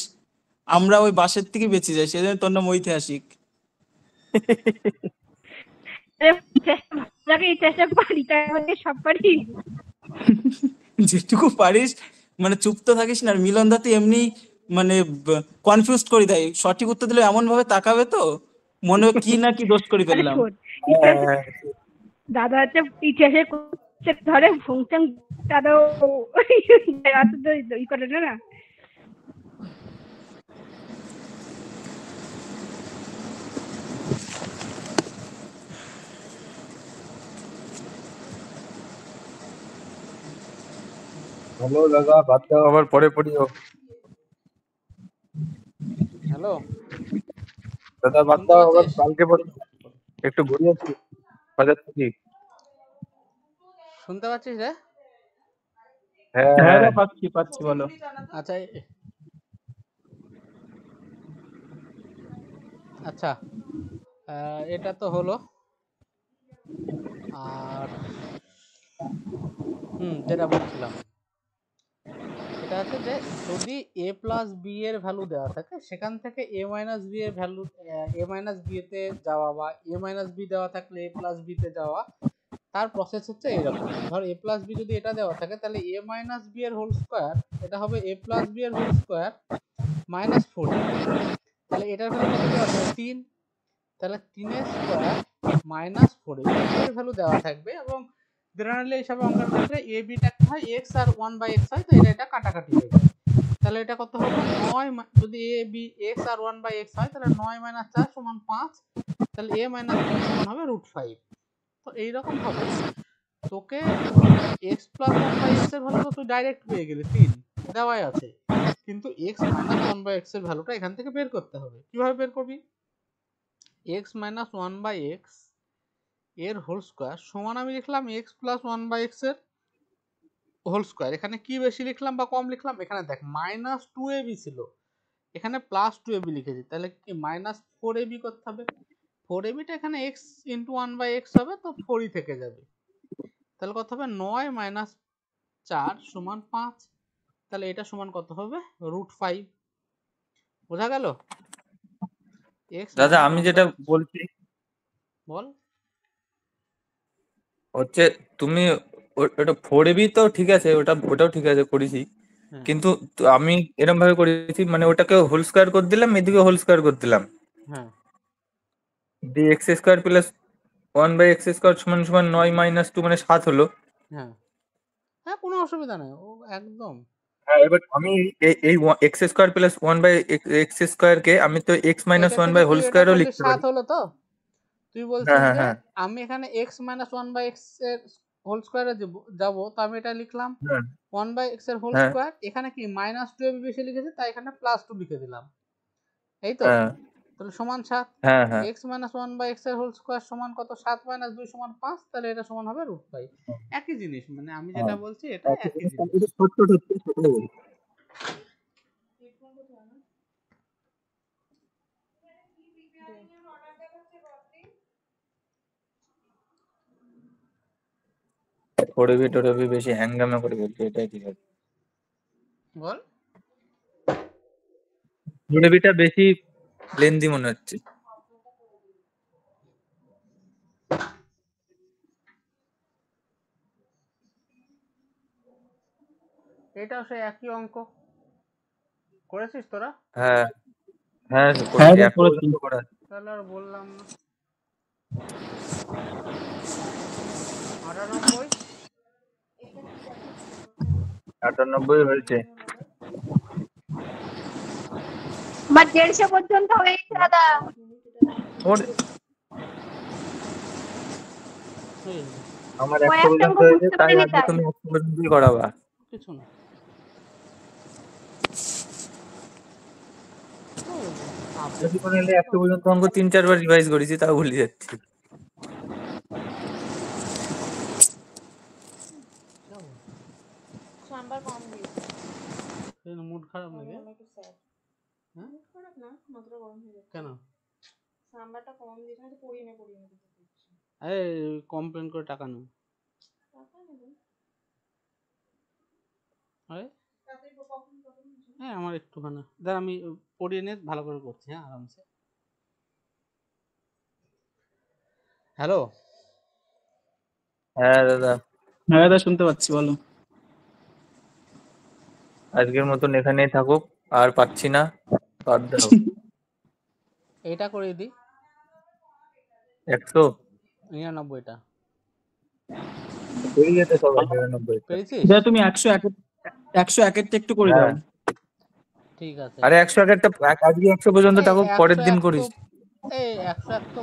আমরা ওই বাসের থেকে বেঁচে যাই, সেজন্য তোর নাম ঐতিহাসিক। যেটুকু পারিস, মানে চুপ তো থাকিস না। আর মিলনদা তো এমনি মানে কনফিউজ করে দেয়, সঠিক উত্তর দিলে এমন ভাবে তাকাবে তো মনে হয় কি না কি দোষ করে ফেললাম। হ্যাঁ, দাদা হচ্ছে ইতিহাসের ধরে ফুংচাং দাদা ই করে না। হ্যালো দাদা, বাদ দাও, আবার পরে পড়িও। হ্যালো, দাদা বাদ শুনতে দাও, আবার পাচ্ছিস? কালকে পড়ি। একটু ঘুরে আসি বাজার থেকে। শুনতে পাচ্ছিস রে? হ্যাঁ হ্যাঁ রে, হ্যাঁ, পাচ্ছি পাচ্ছি, বলো। আচ্ছা আচ্ছা, এটা তো হলো। আর যেটা বলছিলাম, এটা যেটা আছে যে যদি a প্লাস বি এর ভ্যালু দেওয়া থাকে সেখান থেকে a মাইনাস বি এর ভ্যালু a মাইনাস বি তে যাওয়া বা a মাইনাস বি দেওয়া থাকলে a প্লাস বি তে যাওয়া, তার প্রসেস হচ্ছে এইরকম। ধর a প্লাস বি যদি এটা দেওয়া থাকে তাহলে a মাইনাস বি এর হোল স্কোয়ার এটা হবে a প্লাস বি এর হোল স্কোয়ার মাইনাস 4a, তাহলে এটার ভ্যালু কত দেওয়া আছে 3, তাহলে 3 এর স্কোয়ার মাইনাস 4a এর ভ্যালু দেওয়া থাকবে। এবং জেনারেলি এইসব অঙ্কের ক্ষেত্রে a b টা কি হয় x আর 1/x হয়, তো এটা কাটাকাটি হয়ে যায়। তাহলে এটা কত হবে 9, যদি a b x R 1/x হয় তাহলে 9 - 4 = 5, তাহলে a - b সমান হবে √5। তো এইরকম ভাবে তোকে x + 1/x এর ভ্যালু তো তুই ডাইরেক্ট পেয়ে গেলি 3 দেওয়াই আছে, কিন্তু x - 1/x এর ভ্যালুটা এখান থেকে বের করতে হবে। কিভাবে বের করবি? x - 1/x এর হোল স্কয়ার সমান আমি লিখলাম x + 1/x এর হোল স্কয়ার। এখানে কি বেশি লিখলাম বা কম লিখলাম? এখানে দেখ -2ab ছিল, এখানে +2ab লিখেছি, তাহলে কি -4ab করতে হবে। 4ab টা এখানে x × 1/x হবে, তো 4ই থেকে যাবে। তাহলে কত হবে 9 - 4 = 5, তাহলে এটা সমান কত হবে √5। বোঝা গেল? x দাদা আমি যেটা 1/x বলছি বল। হচ্ছে তুমি ওটা 4ab তো ঠিক আছে, ওটাও ঠিক আছে করেছি, হ্যাঁ কিন্তু আমি এরকম ভাবে করেছি মানে ওটাকে হোল স্কয়ার করে দিলাম, এদিকে হোল স্কয়ার করে দিলাম, হ্যাঁ দিয়ে x² + 1/x² = 9 - 2 মানে 7 হলো। হ্যাঁ হ্যাঁ, কোনো অসুবিধা নেই, ও একদম। হ্যাঁ, এবার আমি এই x² + 1/x² কে আমি তো x - এটা 1 থেকে তুই হোল এটা স্কয়ারও করলি লিখতে 7 পারি। হলো তো? তুই হ্যাঁ, বলছিস হ্যাঁ, যে হ্যাঁ, আমি এখানে x - 1/x এর হোল স্কয়ারে যাব, তো আমি এটা লিখলাম হ্যাঁ, 1/x এর হোল হ্যাঁ, স্কয়ার। এখানে কি -2ab বেশি লিখেছি, তাই এখানে +2 লিখে দিলাম, এই তো। হ্যাঁ, তাহলে সমান 7। হ্যাঁ, হ্যাঁ, x - 1/x এর হোল স্কয়ার সমান কত? 7 - 2 = 5, তাহলে এটা সমান হবে √5। একই জিনিস, মানে আমি যেটা বলছি এটা একই জিনিস। টোড়াবি বেশি হ্যাঙ্গামা করে বলছে, এটাই ঠিক আছে। বল। টোড়াবিটা বেশি লেন্দি মনে হচ্ছে। এটাও সেই একই অঙ্ক করেছিস তোরা? হ্যাঁ, হ্যাঁ, হ্যাঁ করেছি, রে, একটা করেছি। পর্যন্ত করা আছে। তাহলে আর বললাম না। 98 98 হয়েছে। আমার 150 পর্যন্ত হয়ে গেছে দাদা। ওর হয়ে গেছে। আমার 100 কয়েকটা পর্যন্ত অঙ্ক হয়েছে, বুঝতে তাই পারিনি আজকে তাই। তুমি 100 পর্যন্তই করাবা। কিছু না। যদি কোনো হলে 100 পর্যন্ত অঙ্ক 3-4 বার রিভাইজ করেছি, তাও ভুলে যাচ্ছি। সাম্বার কম দিয়েছে, মুড খারাপ নাকি? আমি একটু স্যাড। হ্যাঁ? মুড খারাপ না, মাথাটা গরম হয়ে যাচ্ছে। কেন? সাম্বারটা কম দিয়েছে, আমি তো পড়িয়ে দিতে দিচ্ছি। এই কমপ্লেন করে টাকা নেব। টাকা নেবেন? আরে তাতে কখন হ্যাঁ, আমার একটুখানি দাঁড়া, আমি পড়িয়ে নিয়ে ভালো করে করছি। হ্যাঁ, আরামসে। হ্যালো। হ্যাঁ দাদা, হ্যাঁ দাদা, শুনতে পাচ্ছি, বলো। আজকের মতন এখানেই থাকুক, আর পাচ্ছি না, বাদ দাও। এইটা করে দিই 100 99টা। হয়ে যেতে সবাই 99। পেরেছিস? দাদা তুমি 101-টা একটু করে দাও। হ্যাঁ, ঠিক আছে। আরে 101 টা আজকে 100 পর্যন্ত এই থাকুক, পরের দিন 101 তো করিস। এই 101 তো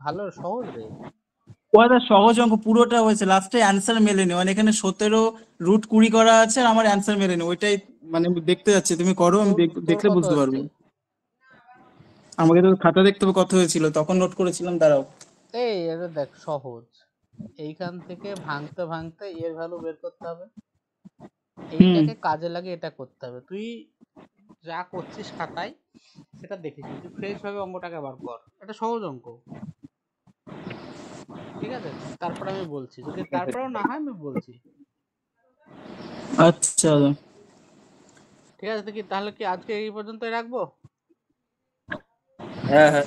ভালো সহজ রে। ও দাদা সহজ অঙ্ক পুরোটা হয়েছে, লাস্টে অ্যান্সার মেলেনি, মানে এখানে 17 √20 করা আছে আর আমার অ্যান্সার মেলেনি, ওইটাই মানে আমি দেখতে যাচ্ছি, তুমি করো, আমি তোর দেখলে কত বুঝতে পারবো। হচ্ছে? আমাকে তো খাতা দেখতে হবে কত হয়েছিল, তখন নোট করেছিলাম, দাঁড়াও। এই এটা দেখ সহজ। এইখান থেকে ভাঙতে ভাঙতে এর ভ্যালু বের করতে হবে, এইটাকে কাজে লাগে এটা করতে হবে। তুই যা করছিস খাতায় সেটা দেখিস, তুই ফ্রেশ ভাবে অঙ্কটাকে বার কর, এটা সহজ অঙ্ক। ঠিক আছে, তারপর আমি বলছি, যদি তারপরেও না হয় আমি বলছি। আচ্ছা দাদা। ঠিক আছে, তাহলে কি আজকে এই পর্যন্তই রাখবো? হ্যাঁ হ্যাঁ